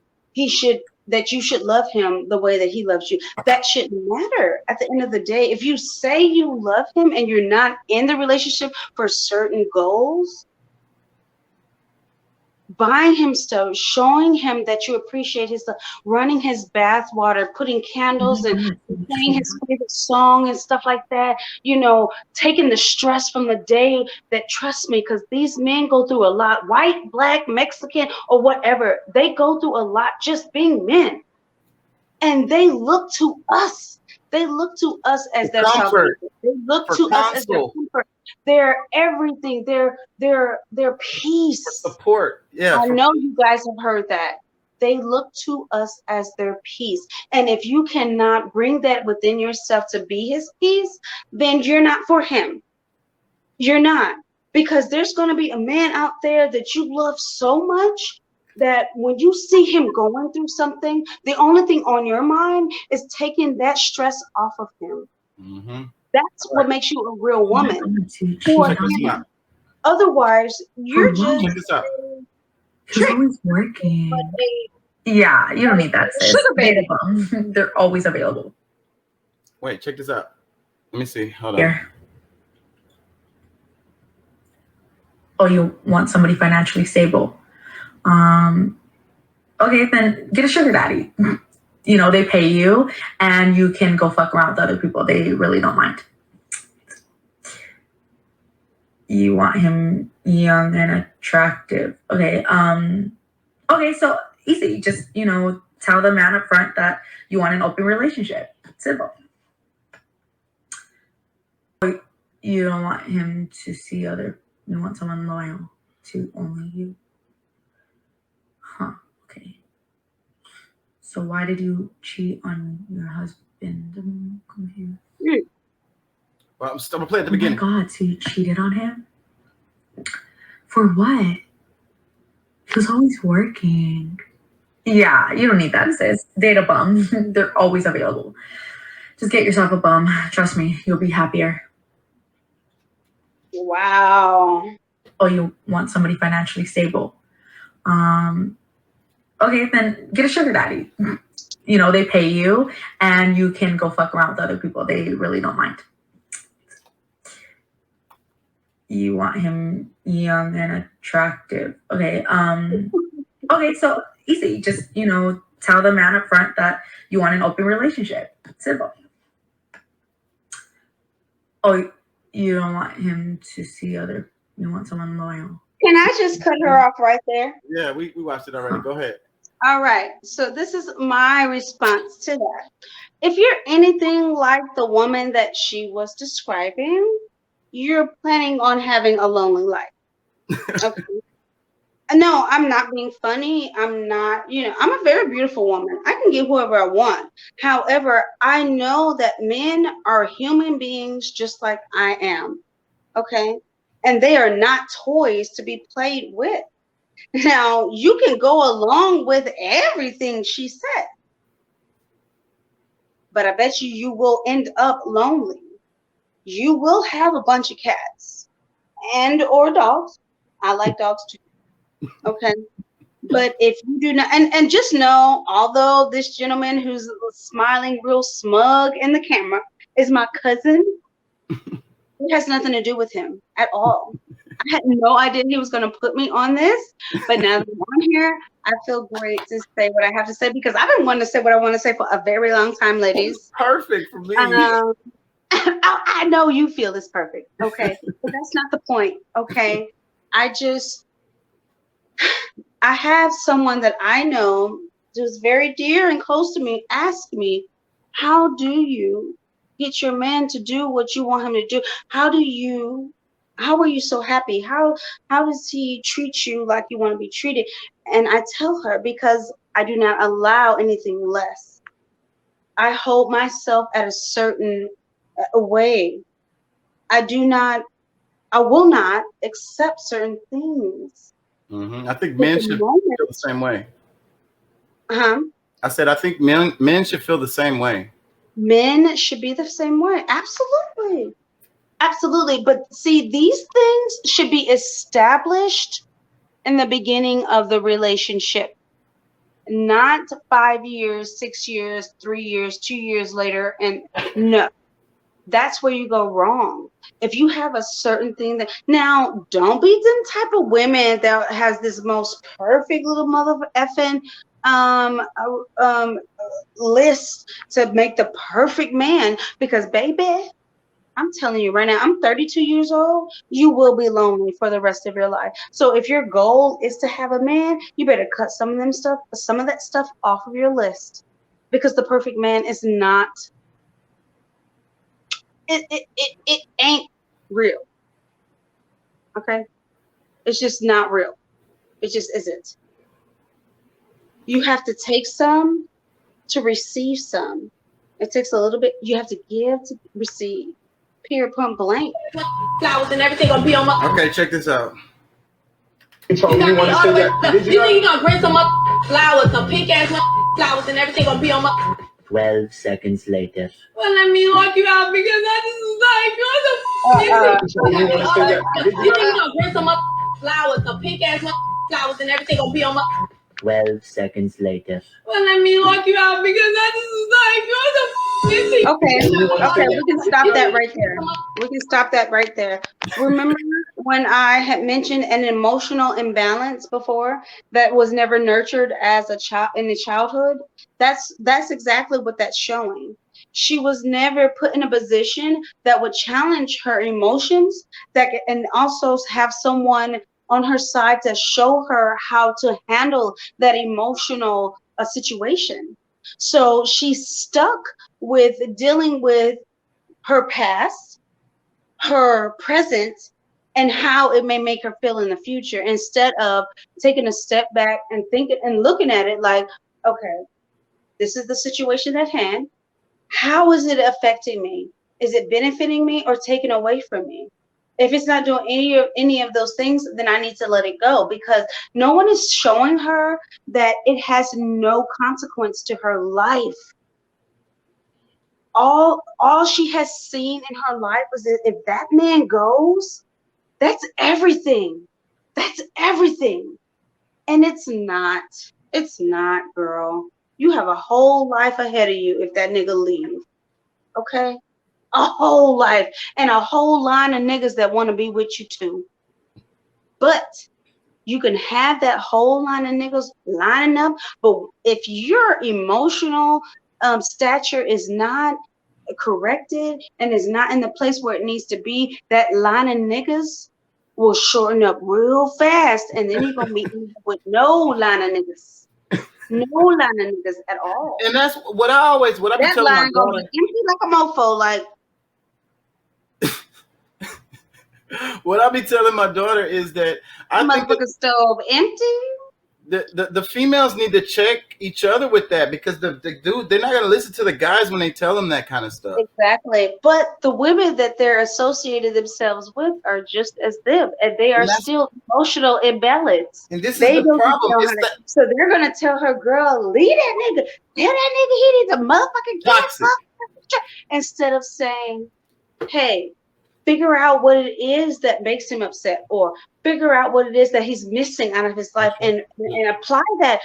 that you should love him the way that he loves you. That shouldn't matter at the end of the day. If you say you love him and you're not in the relationship for certain goals, buying him stuff, showing him that you appreciate his stuff, running his bath water, putting candles and playing his favorite song and stuff like that, taking the stress from the day. That, trust me, because these men go through a lot, white, black, Mexican, or whatever, they go through a lot just being men. And they look to us. They look to us as their Comfort, salvation. They look for to us as their counsel, comfort, their everything, their for peace. support. Yeah, I for know you guys have heard that. They look to us as their peace. And if you cannot bring that within yourself to be his peace, then you're not for him. You're not. Because there's going to be a man out there that you love so much that when you see him going through something, the only thing on your mind is taking that stress off of him. Mm-hmm. That's what makes you a real woman. For Check this him. out. Otherwise, you're just Check this out. He's always working. Yeah, you don't need that, sis. Sugar baby. They're always available. Wait, check this out. Let me see. Hold on. Here. Oh, you want somebody financially stable? Okay, then get a sugar daddy. They pay you, and you can go fuck around with other people. They really don't mind. You want him young and attractive. Okay. Okay, so easy. Just, tell the man up front that you want an open relationship. Simple. You don't want him to see you want someone loyal to only you. Huh, okay. So why did you cheat on your husband? I'm confused. Well, I'm still gonna play at the beginning. Oh my God, so you cheated on him? For what? He was always working. Yeah, you don't need that, sis. Date a bum. They're always available. Just get yourself a bum. Trust me, you'll be happier. Wow. Oh, you want somebody financially stable? Okay, then get a sugar daddy. They pay you, and you can go fuck around with other people. They really don't mind. You want him young and attractive. Okay. Okay, so easy. Just, tell the man up front that you want an open relationship. Simple. Oh, you don't want him to see you want someone loyal. Can I just cut her off right there? Yeah, we watched it already. Go ahead. All right. So this is my response to that. If you're anything like the woman that she was describing, you're planning on having a lonely life. Okay. No, I'm not being funny. I'm not, I'm a very beautiful woman. I can get whoever I want. However, I know that men are human beings just like I am. Okay. And they are not toys to be played with. Now, you can go along with everything she said. but I bet you will end up lonely. You will have a bunch of cats and or dogs. I like dogs too. Okay. But if you do not, and just know, although this gentleman who's smiling real smug in the camera is my cousin, it has nothing to do with him at all. I had no idea he was going to put me on this, but now that I'm on here, I feel great to say what I have to say because I've been wanting to say what I want to say for a very long time, ladies. Perfect for me. I know you feel it's perfect, okay, but that's not the point, okay? I have someone that I know who's very dear and close to me ask me, how do you get your man to do what you want him to do? How are you so happy? How does he treat you like you want to be treated? And I tell her, because I do not allow anything less. I hold myself at a certain way. I will not accept certain things. I think men should feel the same way. I said, I think men should feel the same way. Men should be the same way. Absolutely. Absolutely. But see, these things should be established in the beginning of the relationship, not 5 years, 6 years, 3 years, 2 years later. And no, that's where you go wrong. If you have a certain thing that now, don't be them type of women that has this most perfect little mother effing list to make the perfect man, because baby, I'm telling you right now, I'm 32 years old. You will be lonely for the rest of your life. So if your goal is to have a man, you better cut some of that stuff off of your list, because the perfect man is not. It ain't real. Okay, it's just not real. It just isn't. You have to take some to receive some. It takes a little bit. You have to give to receive. Period. Point blank. Flowers and everything gonna be on my. Okay, check this out. You think you gonna bring some up flowers, some pink ass flowers and everything gonna be on my. 12 seconds later. Well, let me walk you out because I just was like, you think you gonna bring some up flowers, some pink ass flowers and everything gonna be on my. 12 seconds later. Well, let me walk you out because I just was like, okay, we can stop that right there. We can stop that right there. Remember when I had mentioned an emotional imbalance before that was never nurtured as a child in the childhood? That's exactly what that's showing. She was never put in a position that would challenge her emotions, and also have someone on her side to show her how to handle that emotional situation. So she's stuck with dealing with her past, her present, and how it may make her feel in the future, instead of taking a step back and thinking and looking at it like, okay, this is the situation at hand. How is it affecting me? Is it benefiting me or taking away from me? If it's not doing any of those things, then I need to let it go, because no one is showing her that it has no consequence to her life. All she has seen in her life was that if that man goes, that's everything. That's everything. And it's not. It's not, girl. You have a whole life ahead of you if that nigga leave. Okay? A whole life and a whole line of niggas that want to be with you too. But you can have that whole line of niggas lining up, but if your emotional stature is not corrected and is not in the place where it needs to be, that line of niggas will shorten up real fast, and then you're gonna be with no line of niggas. No line of niggas at all. And that's what I be telling my daughter. Empty like a mofo, like. What I be telling my daughter is that I think the stove empty. The females need to check each other with that, because the dude, they're not gonna listen to the guys when they tell them that kind of stuff. Exactly. But the women that they're associated themselves with are just as them, and they are still emotional imbalanced. And this is the problem. So they're gonna tell her, girl, leave that nigga. Tell that nigga he needs a motherfucking toxic. instead of saying, hey, figure out what it is that makes him upset, or figure out what it is that he's missing out of his life, and apply that,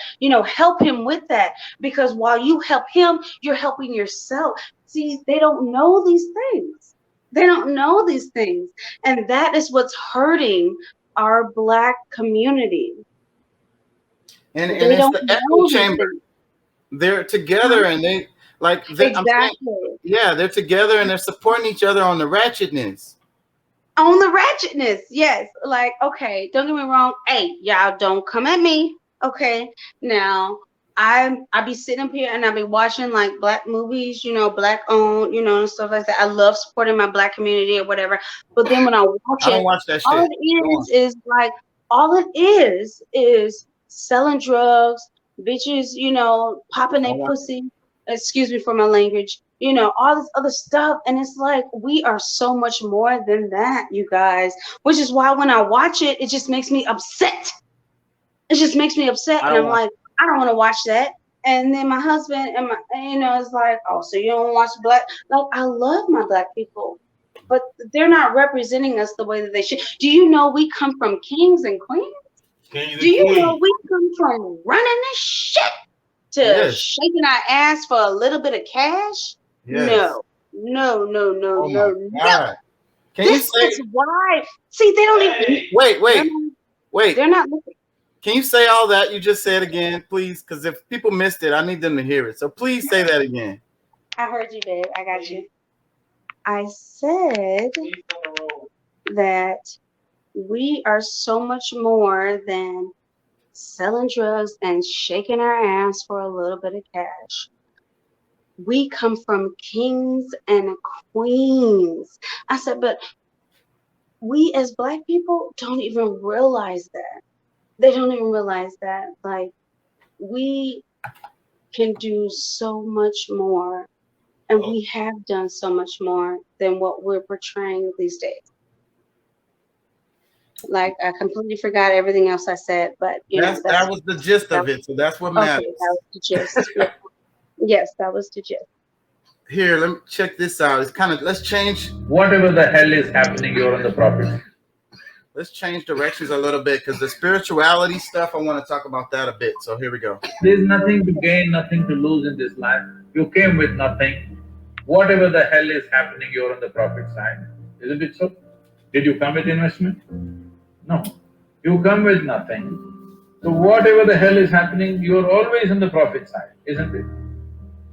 help him with that, because while you help him, you're helping yourself. See, they don't know these things. They don't know these things, and that is what's hurting our Black community. And They it's don't the echo know these chamber. things. They're together and they like I'm saying, Exactly. yeah, they're together and they're supporting each other on the ratchetness. On the ratchetness, yes. Like, okay, don't get me wrong. Hey, y'all don't come at me. Okay. Now, I be sitting up here and I be watching like Black movies, Black owned, and stuff like that. I love supporting my Black community or whatever. But then when I watch I don't it, watch that all shit. it is like all it is selling drugs, bitches, popping their pussy. Excuse me for my language, all this other stuff. And it's like, we are so much more than that, you guys, which is why when I watch it, it just makes me upset. It just makes me upset. And I'm like, I don't want to watch that. And then my husband and is like, oh, so you don't watch Black? Like, I love my Black people, but they're not representing us the way that they should. Do you know we come from kings and queens? Do you know we come from running this shit to shaking our ass for a little bit of cash? Yes. No. God. This is why. See, they don't even. Wait. They're not looking. Can you say all that you just said again, please? Because if people missed it, I need them to hear it. So please say that again. I heard you, babe. I got you. I said that we are so much more than selling drugs and shaking our ass for a little bit of cash. We come from kings and queens. I said, but we as Black people don't even realize that. They don't even realize that. Like, we can do so much more, and we have done so much more than what we're portraying these days. Like, I completely forgot everything else I said, but that was the gist of it. So that's what matters. Okay, that was the gist. Yeah. Yes, that was the gist. Here, let me check this out. It's kind of, let's change. Whatever the hell is happening, you're on the property. Let's change directions a little bit because the spirituality stuff, I want to talk about that a bit. So here we go. There's nothing to gain, nothing to lose in this life. You came with nothing. Whatever the hell is happening, you're on the profit side. Isn't it so? Did you come with investment? No. You come with nothing. So whatever the hell is happening, you're always on the profit side, isn't it?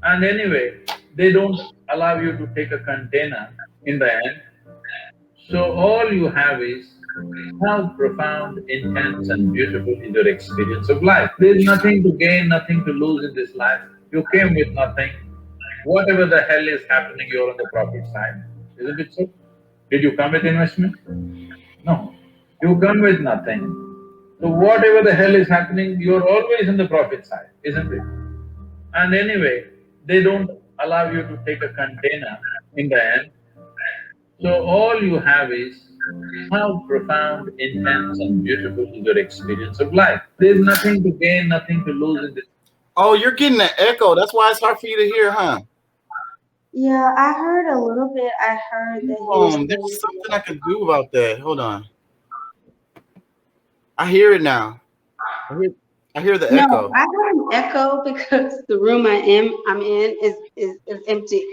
And anyway, they don't allow you to take a container in the end. So all you have is how profound, intense and beautiful is your experience of life. There's nothing to gain, nothing to lose in this life. You came with nothing. Whatever the hell is happening, you're on the profit side. Isn't it so? Did you come with investment? No. You come with nothing. So whatever the hell is happening, you're always on the profit side, isn't it? And anyway, they don't allow you to take a container in the end. So all you have is how profound, intense and beautiful is your experience of life. There's nothing to gain, nothing to lose in this. Oh, you're getting an echo. That's why it's hard for you to hear, huh? Yeah, I heard a little bit. I heard that there's something I can do about that. Hold on. I hear it now. I hear the echo. I heard an echo because the room I'm in is empty.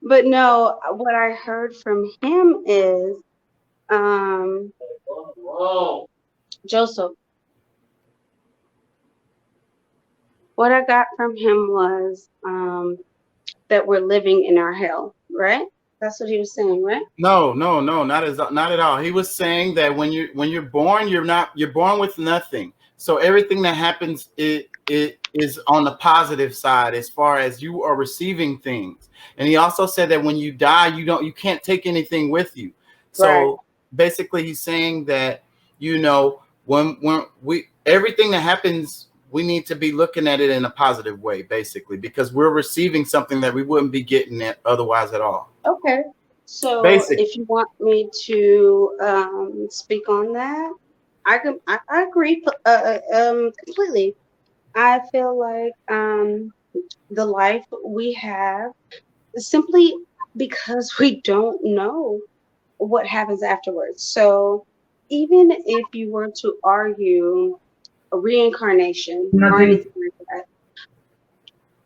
But no, what I heard from him is Joseph. What I got from him was that we're living in our hell, right? That's what he was saying, right? No, not at all. He was saying that when you're born, you're born with nothing. So everything that happens, it is on the positive side as far as you are receiving things. And he also said that when you die, you can't take anything with you. So basically he's saying that, when everything that happens, we need to be looking at it in a positive way, basically, because we're receiving something that we wouldn't be getting it otherwise at all. Okay. So if you want me to speak on that, I agree completely. I feel like the life we have simply because we don't know what happens afterwards. So even if you were to argue a reincarnation or Nothing. anything like that,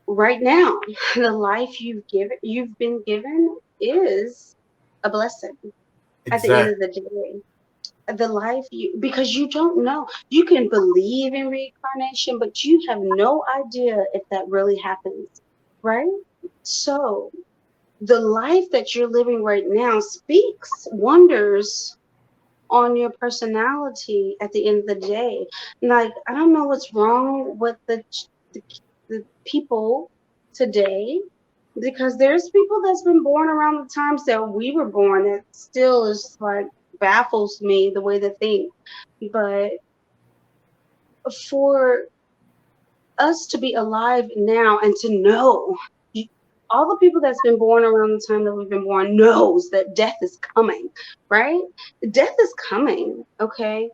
right now, the life you've been given is a blessing at the end of Exactly. the day. The life you, because you don't know, you can believe in reincarnation, but you have no idea if that really happens, right? So the life that you're living right now speaks wonders on your personality at the end of the day. Like, I don't know what's wrong with the people today, because there's people that's been born around the times that we were born that still is like baffles me the way they think. But for us to be alive now and to know, you- all the people that's been born around the time that we've been born knows that death is coming, right? Death is coming, okay?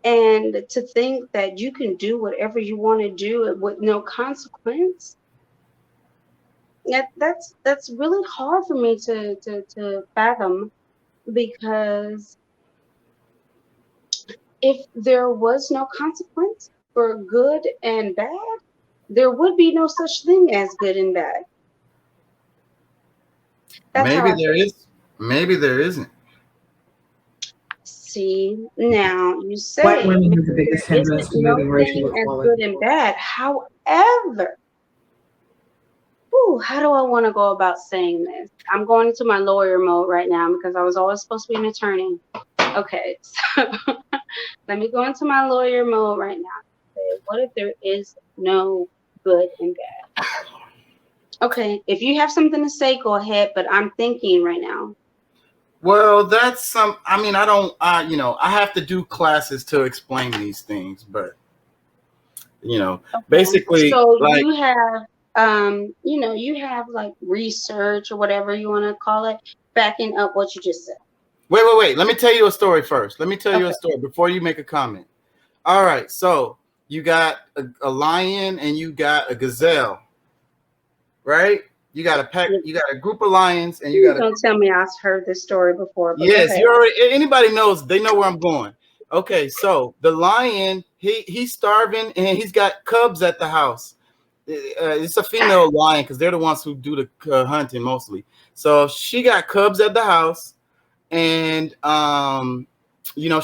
And to think that you can do whatever you want to do with no consequence, that's really hard for me to fathom, because if there was no consequence for good and bad, there would be no such thing as good and bad. That's how Maybe I there feel. is. Maybe there isn't. See, now you White say women maybe are the biggest there hindrance isn't to no moving thing racial as equality good and forward. bad. However, ooh, how do I want to go about saying this? I'm going into my lawyer mode right now because I was always supposed to be an attorney. Okay, so let me go into my lawyer mode right now. Say, what if there is no good and bad? Okay, if you have something to say, go ahead, but I'm thinking right now. Well, that's some. I mean, I don't. I have to do classes to explain these things, but Okay. basically, So like, you have you have like research or whatever you want to call it, backing up what you just said. wait. Let me tell you a story first. Let me tell you a Okay. story before you make a comment. All right. So you got a lion and you got a gazelle, right? You got a pack. Yeah. You got a group of lions and you Please got a don't tell me I've heard this story before, but go Yes, ahead. you already. Anybody knows? They know where I'm going. Okay, so the lion, he's starving and he's got cubs at the house. It's a female lion because they're the ones who do the hunting mostly. So she got cubs at the house, and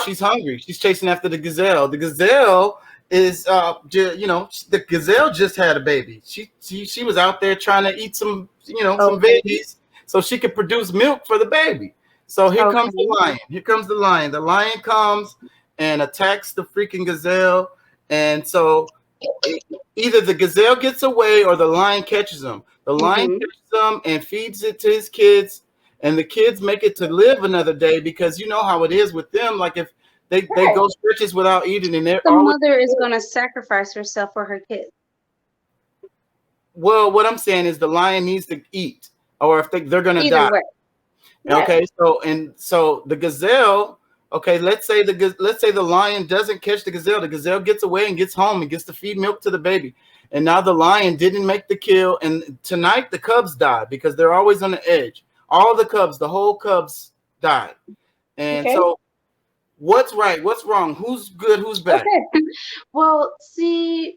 she's hungry. She's chasing after the gazelle. The gazelle is the gazelle just had a baby. She was out there trying to eat some Okay. veggies so she could produce milk for the baby. So here comes the Okay. lion. Here comes the lion. The lion comes and attacks the freaking gazelle, and so it, either the gazelle gets away or the lion catches him. The lion Mm-hmm. catches him and feeds it to his kids, and the kids make it to live another day because you know how it is with them. Like if they Right. go stretches without eating, and they're The always mother is going to sacrifice herself for her kids. well. What I'm saying is the lion needs to eat, or if they're gonna Either die. way. Yeah. Okay, so the gazelle. Okay, let's say the lion doesn't catch the gazelle. The gazelle gets away and gets home and gets to feed milk to the baby. And now the lion didn't make the kill. And tonight the cubs died because they're always on the edge. All the cubs, the whole cubs died. And Okay. so what's right? What's wrong? Who's good? Who's bad? Okay. Well, see,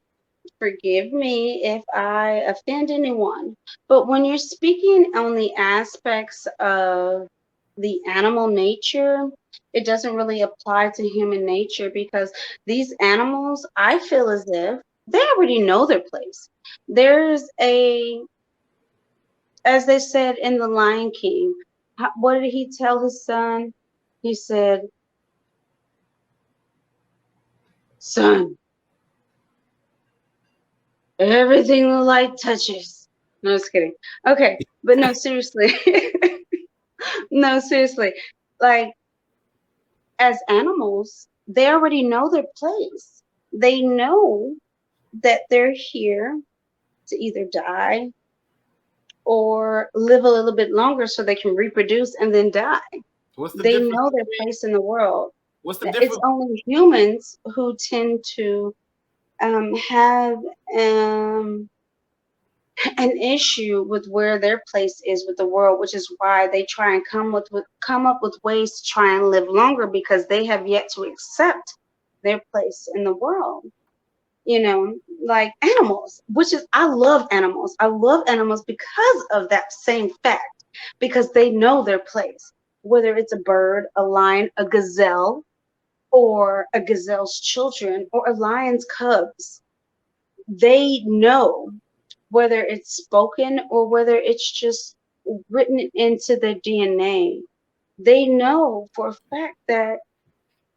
forgive me if I offend anyone, but when you're speaking on the aspects of the animal nature, it doesn't really apply to human nature, because these animals, I feel as if they already know their place. There's as they said in The Lion King, what did he tell his son? He said, "Son, everything the light touches." No, just kidding. Okay, but no, seriously. No, seriously. Like, as animals, they already know their place. They know that they're here to either die or live a little bit longer so they can reproduce and then die. What's the They difference know their between place in the world. what's the It's difference? only humans who tend to have an issue with where their place is with the world, which is why they try and come up with ways to try and live longer, because they have yet to accept their place in the world. You know, like animals, which is, I love animals. I love animals because of that same fact, because they know their place, whether it's a bird, a lion, a gazelle, or a gazelle's children, or a lion's cubs. They know, whether it's spoken or whether it's just written into their DNA. They know for a fact that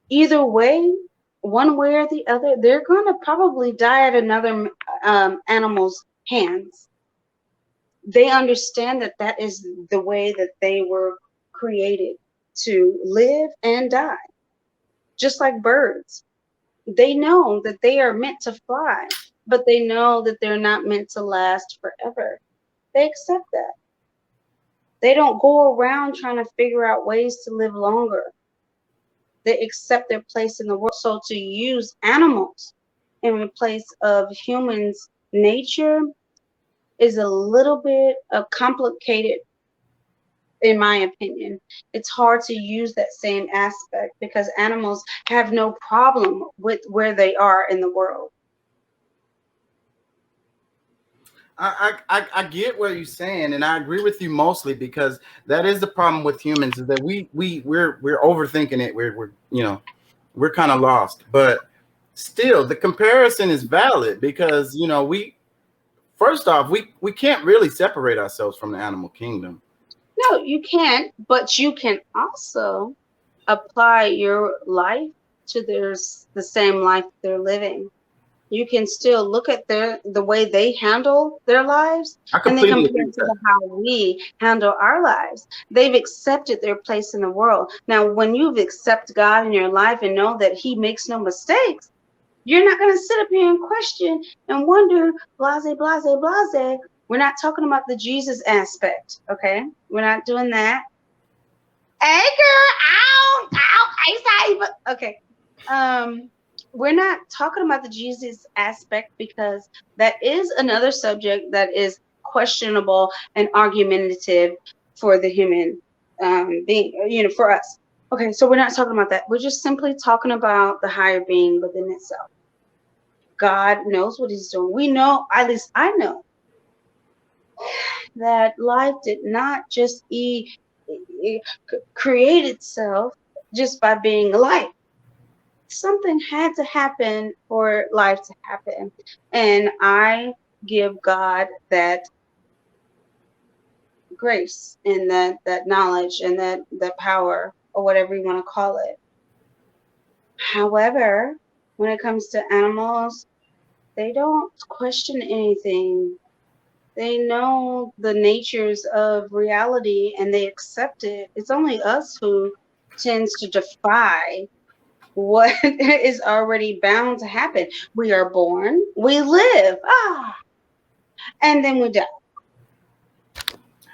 either way, one way or the other, they're going to probably die at another animal's hands. They understand that that is the way that they were created, to live and die, just like birds. They know that they are meant to fly, but they know that they're not meant to last forever. They accept that. They don't go around trying to figure out ways to live longer. They accept their place in the world. So to use animals in place of humans' nature is a little bit complicated, in my opinion. It's hard to use that same aspect because animals have no problem with where they are in the world. I get what you're saying, and I agree with you mostly, because that is the problem with humans, is that we're overthinking it. We're you know, we're kind of lost. But still, the comparison is valid, because you know, first off, we can't really separate ourselves from the animal kingdom. No, you can't, but you can also apply your life to the same life they're living. You can still look at the way they handle their lives, I and then completely agree compare with to that. how we handle our lives. They've accepted their place in the world. Now, when you've accepted God in your life and know that He makes no mistakes, you're not going to sit up here and question and wonder, blase, blase, blase. We're not talking about the Jesus aspect, okay? We're not doing that. Hey, girl, ow, okay. We're not talking about the Jesus aspect, because that is another subject that is questionable and argumentative for the human being, you know, for us. Okay, so we're not talking about that. We're just simply talking about the higher being within itself. God knows what He's doing. We know, at least I know, that life did not just create itself just by being life. Something had to happen for life to happen. And I give God that grace and that knowledge and that power, or whatever you want to call it. However, when it comes to animals, they don't question anything. They know the natures of reality and they accept it. It's only us who tends to defy what is already bound to happen. We are born, we live, and then we die. I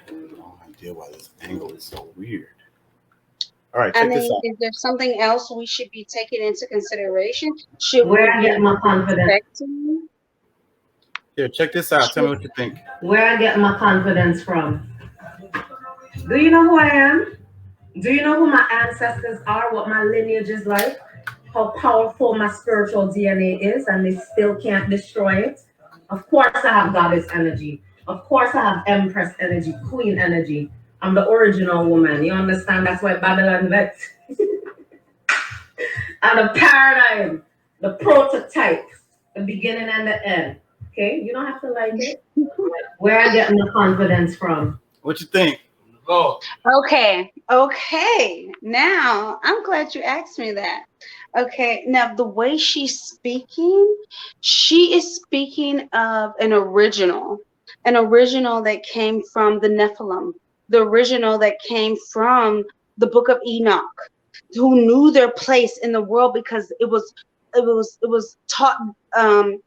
have no idea why this angle is so weird. All right, I check this mean, out. is there something else we should be taking into consideration? Should Where we I be get my confidence. expecting? Here, check this out. Tell me what you think. Where I get my confidence from. Do you know who I am? Do you know who my ancestors are? What my lineage is like? How powerful my spiritual DNA is, and they still can't destroy it? Of course, I have goddess energy. Of course, I have empress energy, queen energy. I'm the original woman. You understand? That's why Babylon vet. I'm the paradigm, the prototype, the beginning and the end. Okay, you don't have to like it. Where I get my confidence from. What you think? Go. Okay. Now, I'm glad you asked me that. Okay, now the way she's speaking, she is speaking of an original that came from the Nephilim, the original that came from the book of Enoch, who knew their place in the world because it was taught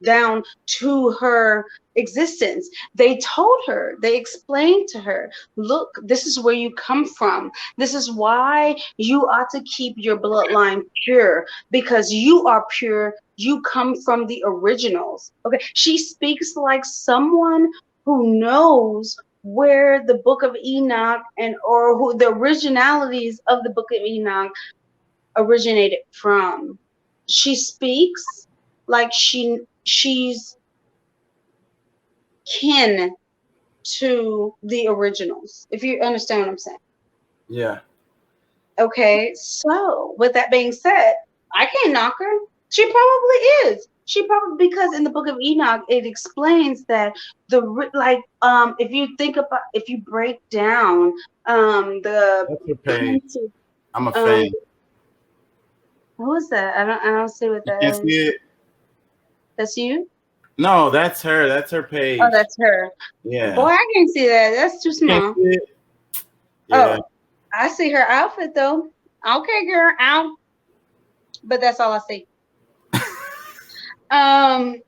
down to her existence. They told her, they explained to her, look, this is where you come from. This is why you ought to keep your bloodline pure, because you are pure. You come from the originals. Okay, she speaks like someone who knows where the book of Enoch or who the originalities of the book of Enoch originated from. She speaks like she's kin to the originals, if you understand what I'm saying. Yeah. Okay, so with that being said, I can't knock her. She probably is. She probably, because in the book of Enoch it explains that if you break down the That's her page. I'm a um fan. who is that? I don't see what You that can't see is. it? That's you? No, that's her. That's her Oh, page. that's her. Yeah. Boy, I can't see that. That's too Can't small. see it? Yeah. Oh, I see her outfit though. Okay, girl, out. But that's all I see. But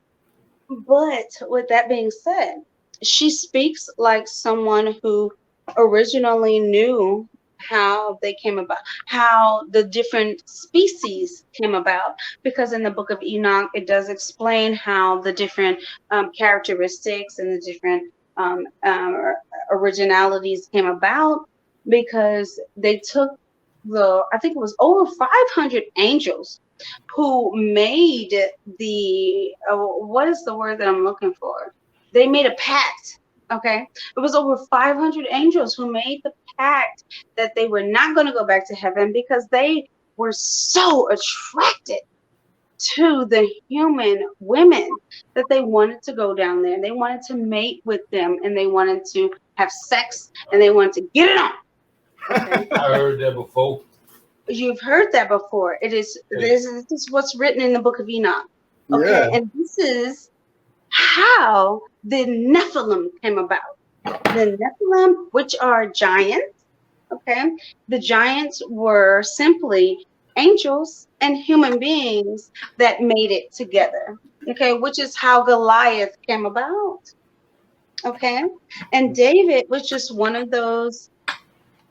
with that being said, she speaks like someone who originally knew how they came about, how the different species came about. Because in the book of Enoch, it does explain how the different characteristics and the different originalities came about, because they took I think it was over 500 angels who made what is the word that I'm looking for? They made a pact. Okay, it was over 500 angels who made the pact that they were not going to go back to heaven because they were so attracted to the human women that they wanted to go down there. They wanted to mate with them, and they wanted to have sex, and they wanted to get it on. Okay. I heard that before. You've heard that before. This is what's written in the book of Enoch. Okay, Yeah. and this is how the Nephilim came about. The Nephilim, which are giants, okay, the giants were simply angels and human beings that made it together. Okay, which is how Goliath came about. Okay, and David was just one of those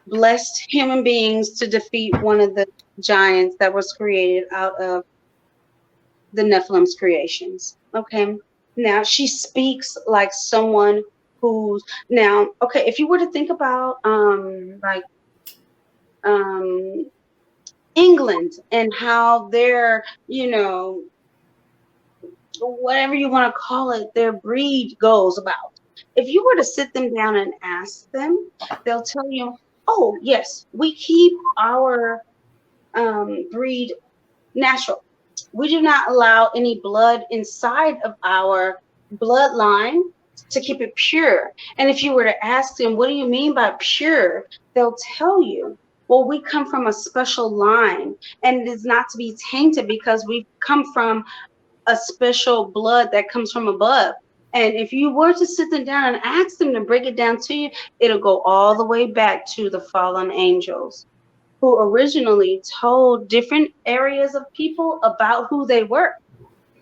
blessed human beings to defeat one of the giants that was created out of the Nephilim's creations. Okay. Now she speaks like someone who's now, okay, if you were to think about um England and how their, whatever you want to call it, their breed goes about. If you were to sit them down and ask them, they'll tell you, oh yes, we keep our breed natural. We do not allow any blood inside of our bloodline to keep it pure. And if you were to ask them, what do you mean by pure? They'll tell you, well, we come from a special line and it is not to be tainted because we come from a special blood that comes from above. And if you were to sit them down and ask them to break it down to you, it'll go all the way back to the fallen angels, who originally told different areas of people about who they were.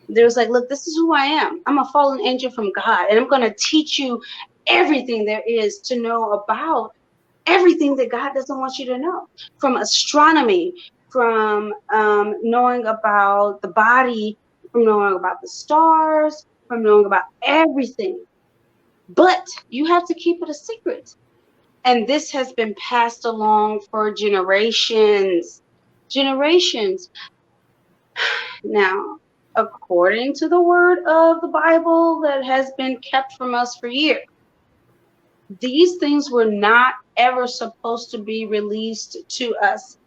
There was like, look, this is who I am. I'm a fallen angel from God, and I'm going to teach you everything there is to know about everything that God doesn't want you to know, from astronomy, from knowing about the body, from knowing about the stars, from knowing about everything. But you have to keep it a secret. And this has been passed along for generations. Generations. Now, according to the word of the Bible that has been kept from us for years, these things were not ever supposed to be released to us.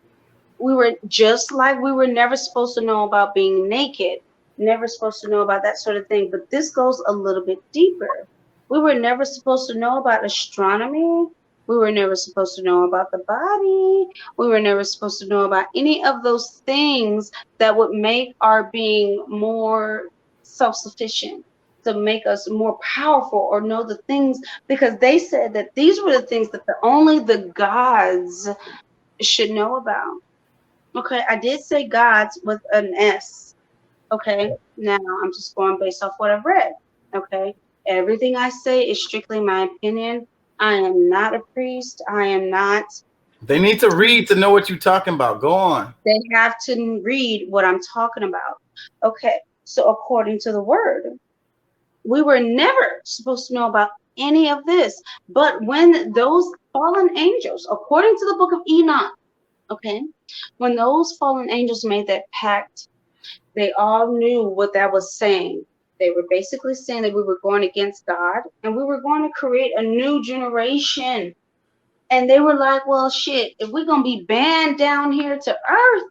We were just like we were never supposed to know about being naked, never supposed to know about that sort of thing. But this goes a little bit deeper. We were never supposed to know about astronomy. We were never supposed to know about the body. We were never supposed to know about any of those things that would make our being more self-sufficient, to make us more powerful, or know the things, because they said that these were the things that only the gods should know about. Okay, I did say gods with an S. Okay, now I'm just going based off what I've read. Okay, everything I say is strictly my opinion. I am not a priest. I am not. They need to read to know what you're talking about. Go on. They have to read what I'm talking about. Okay, so according to the word, we were never supposed to know about any of this. But when those fallen angels, according to the book of Enoch, okay, when those fallen angels made that pact, they all knew what that was saying. They were basically saying that we were going against God and we were going to create a new generation. And they were like, well, shit, if we're going to be banned down here to earth,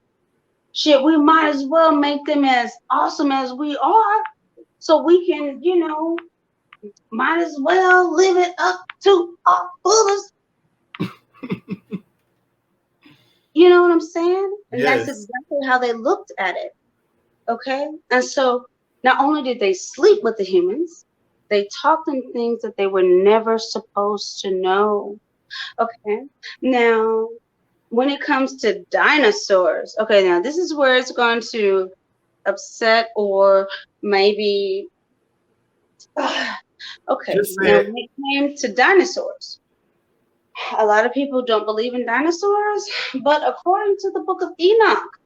shit, we might as well make them as awesome as we are so we can, might as well live it up to our fullest. You know what I'm saying? And that's Yes. exactly how they looked at it. Okay? And so not only did they sleep with the humans, they taught them things that they were never supposed to know. Okay? Now, when it comes to dinosaurs, okay, now this is where it's going to upset or maybe okay, Just say now it. when it came to dinosaurs, a lot of people don't believe in dinosaurs, but according to the book of Enoch,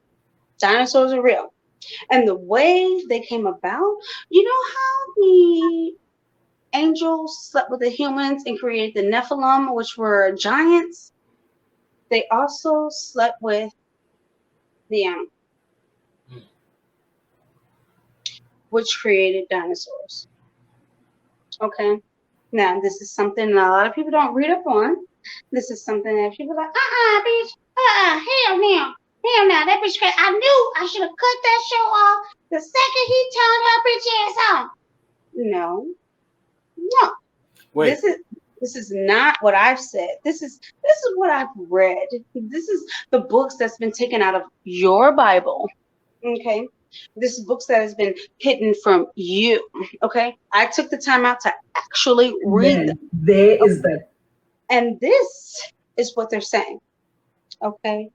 dinosaurs are real. And the way they came about, you know how the angels slept with the humans and created the Nephilim, which were giants? They also slept with the animals, which created dinosaurs. Okay. Now, this is something that a lot of people don't read up on. This is something that people are like, bitch, hell no. Hell no, that bitch, I knew I should have cut that show off the second he turned her bitch ass on. No. Wait. This is not what I've said. This is what I've read. This is the books that's been taken out of your Bible. Okay. This is books that has been hidden from you. Okay. I took the time out to actually read them. There is that. And this is what they're saying. Okay.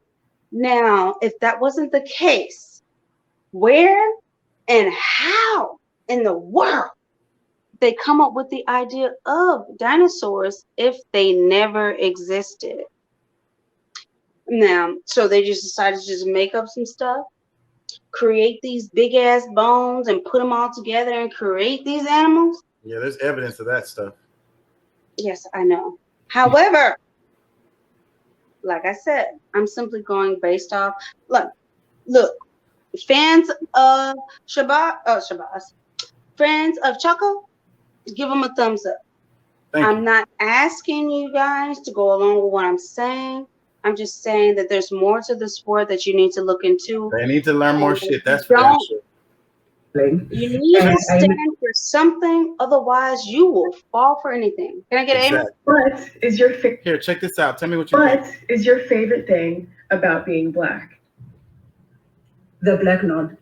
Now, if that wasn't the case, where and how in the world they come up with the idea of dinosaurs if they never existed? Now, so they just decided to just make up some stuff, create these big ass bones and put them all together and create these animals? Yeah, there's evidence of that stuff. Yes, I know. However, like I said, I'm simply going based off. Look, fans of Shabazz, fans of Choco, give them a thumbs up. I'm not asking you guys to go along with what I'm saying. I'm just saying that there's more to the sport that you need to look into. They need to learn more shit. That's for damn sure. You need to stand for something, otherwise you will fall for anything. Can I get an amen? What is your Here, check this out. Tell me what you think. What is your favorite thing about being Black? The black nod.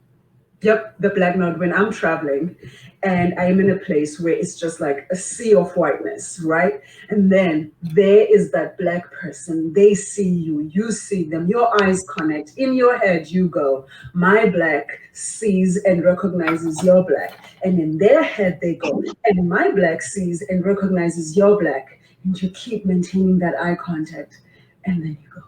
Yep, the black nod. When I'm traveling and I'm in a place where it's just like a sea of whiteness, right? And then there is that black person. They see you, you see them, your eyes connect. In your head, you go, my black sees and recognizes your black. And in their head, they go, and my black sees and recognizes your black. And you keep maintaining that eye contact. And then you go,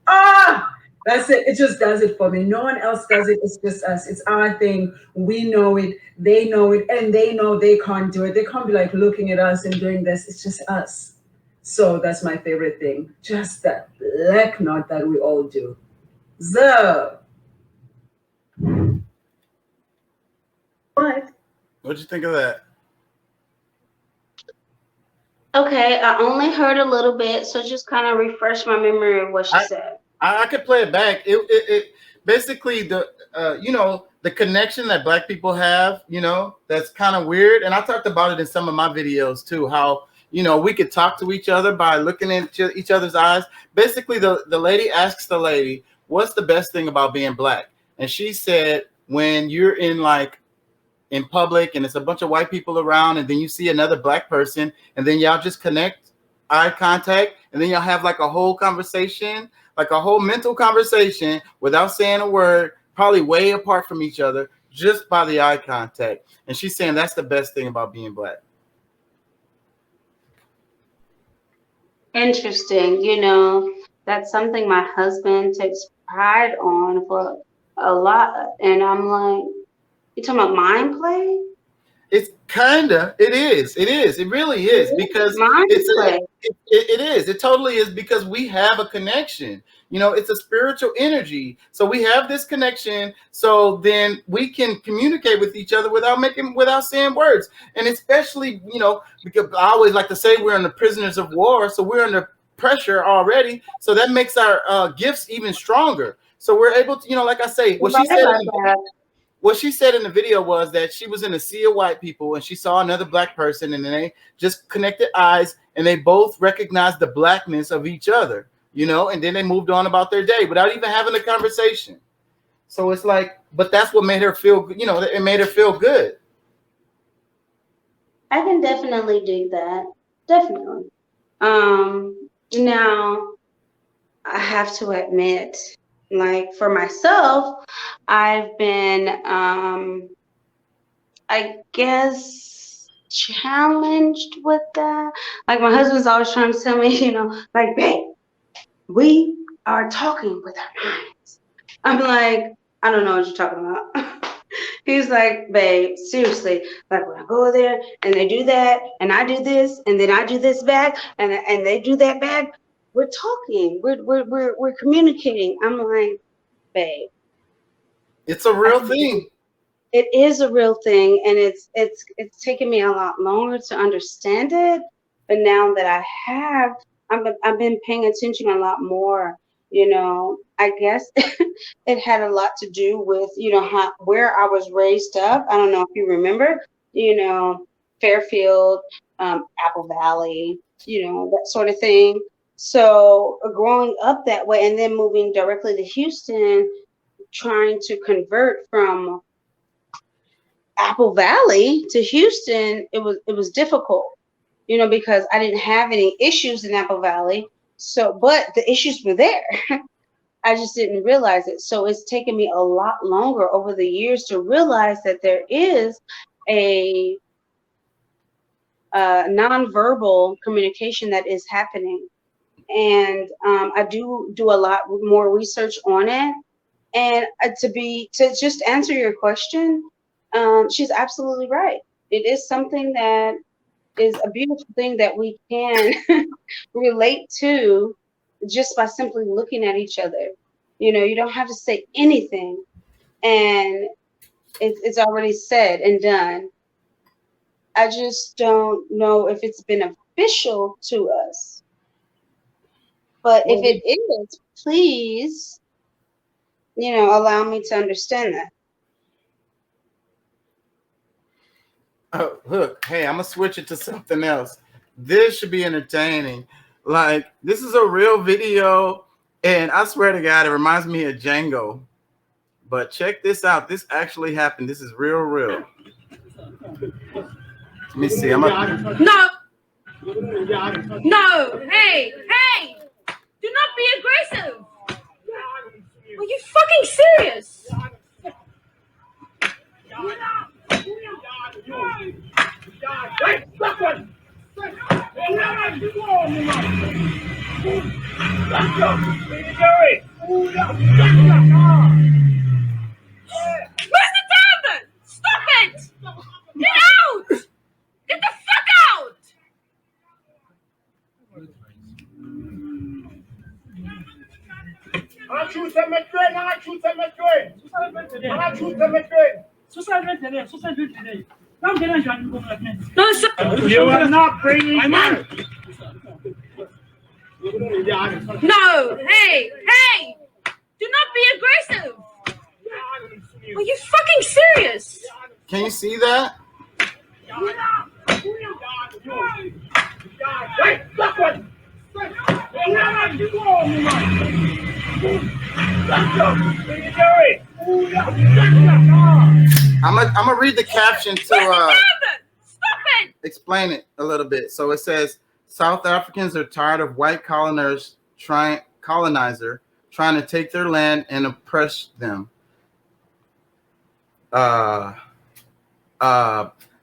ah! That's it. It just does it for me. No one else does it. It's just us. It's our thing. We know it. They know it. And they know they can't do it. They can't be like looking at us and doing this. It's just us. So that's my favorite thing. Just that black knot that we all do. So. What? What'd you think of that? Okay, I only heard a little bit, so just kind of refresh my memory of what she said. I could play it back. It basically the the connection that black people have, that's kind of weird. And I talked about it in some of my videos too, how we could talk to each other by looking into each other's eyes. Basically, the lady asks the lady, what's the best thing about being black? And she said, when you're in public and it's a bunch of white people around and then you see another black person and then y'all just connect eye contact and then y'all have like a whole conversation, like a whole mental conversation without saying a word, probably way apart from each other, just by the eye contact. And she's saying that's the best thing about being black. Interesting. That's something my husband takes pride on for a lot. And I'm like, you talking about mind play? It's it is. It really is because it is. It totally is because we have a connection. It's a spiritual energy. So we have this connection. So then we can communicate with each other without saying words. And especially, because I always like to say we're in the prisoners of war. So we're under pressure already. So that makes our gifts even stronger. So we're able to, like I say, what she said in the video was that she was in a sea of white people and she saw another black person and then they just connected eyes and they both recognized the blackness of each other, and then they moved on about their day without even having a conversation. So it's like, but that's what made her feel, it made her feel good. I can definitely do that. Definitely. Now I have to admit, like for myself, I've been, I guess, challenged with that. Like my husband's always trying to tell me, like, babe, we are talking with our minds. I'm like, I don't know what you're talking about. He's like, babe, seriously, like when I go there and they do that and I do this and then I do this back and they do that back, we're talking, we're communicating. I'm like, babe, it's a real thing. It is a real thing, and it's taken me a lot longer to understand it. But now that I have, I've been paying attention a lot more. I guess it had a lot to do with where I was raised up. I don't know if you remember, Fairfield, Apple Valley, that sort of thing. So growing up that way, and then moving directly to Houston, trying to convert from Apple Valley to Houston, it was difficult, because I didn't have any issues in Apple Valley. So, but the issues were there. I just didn't realize it. So it's taken me a lot longer over the years to realize that there is a nonverbal communication that is happening. And I do a lot more research on it. And to just answer your question, she's absolutely right. It is something that is a beautiful thing that we can relate to just by simply looking at each other. You don't have to say anything, and it's already said and done. I just don't know if it's beneficial to us. But if it is, please, allow me to understand that. Oh, look, hey, I'm gonna switch it to something else. This should be entertaining. Like, this is a real video, and I swear to God, it reminds me of Django. But check this out. This actually happened. This is real. Let me see. No. Hey. Do not be aggressive. Are you fucking serious? Mr. Townsend, stop it! Get out! Get the fuck out! You are not bringing money. No, hey! Do not be aggressive! Are you fucking serious? Can you see that? I'm gonna read the caption to explain it a little bit. So it says, South Africans are tired of white colonizer trying to take their land and oppress them.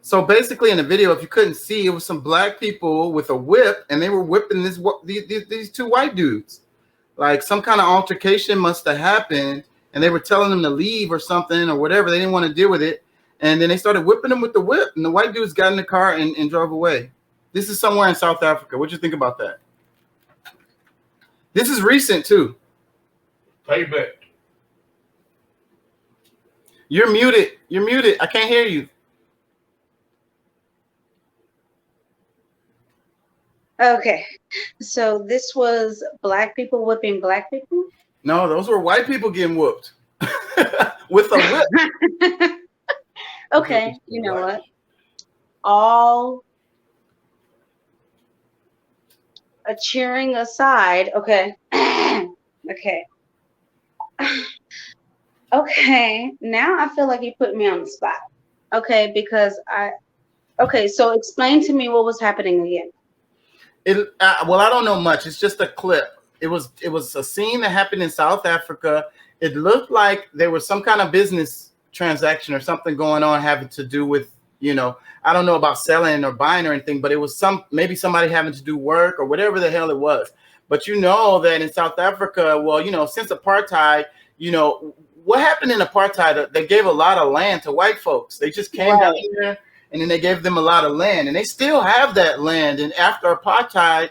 So basically in the video, if you couldn't see, it was some black people with a whip, and they were whipping these two white dudes. Like some kind of altercation must have happened, and they were telling them to leave or something or whatever. They didn't want to deal with it. And then they started whipping them with the whip, and the white dudes got in the car and drove away. This is somewhere in South Africa. What do you think about that? This is recent too. Payback. You're muted. You're muted. I can't hear you. Okay, so this was black people whipping black people? No, those were white people getting whooped with a whip. Okay, you know what? All a cheering aside, okay. Okay. Okay, now I feel like you put me on the spot. Okay, because okay, so explain to me what was happening again. Well, I don't know much. It's just a clip. It was a scene that happened in South Africa. It looked like there was some kind of business transaction or something going on having to do with, you know, I don't know about selling or buying or anything, but it was maybe somebody having to do work or whatever the hell it was. But you know that in South Africa, well, you know, since apartheid, you know, what happened in apartheid, they gave a lot of land to white folks. They just came down here and then they gave them a lot of land, and they still have that land. And after apartheid,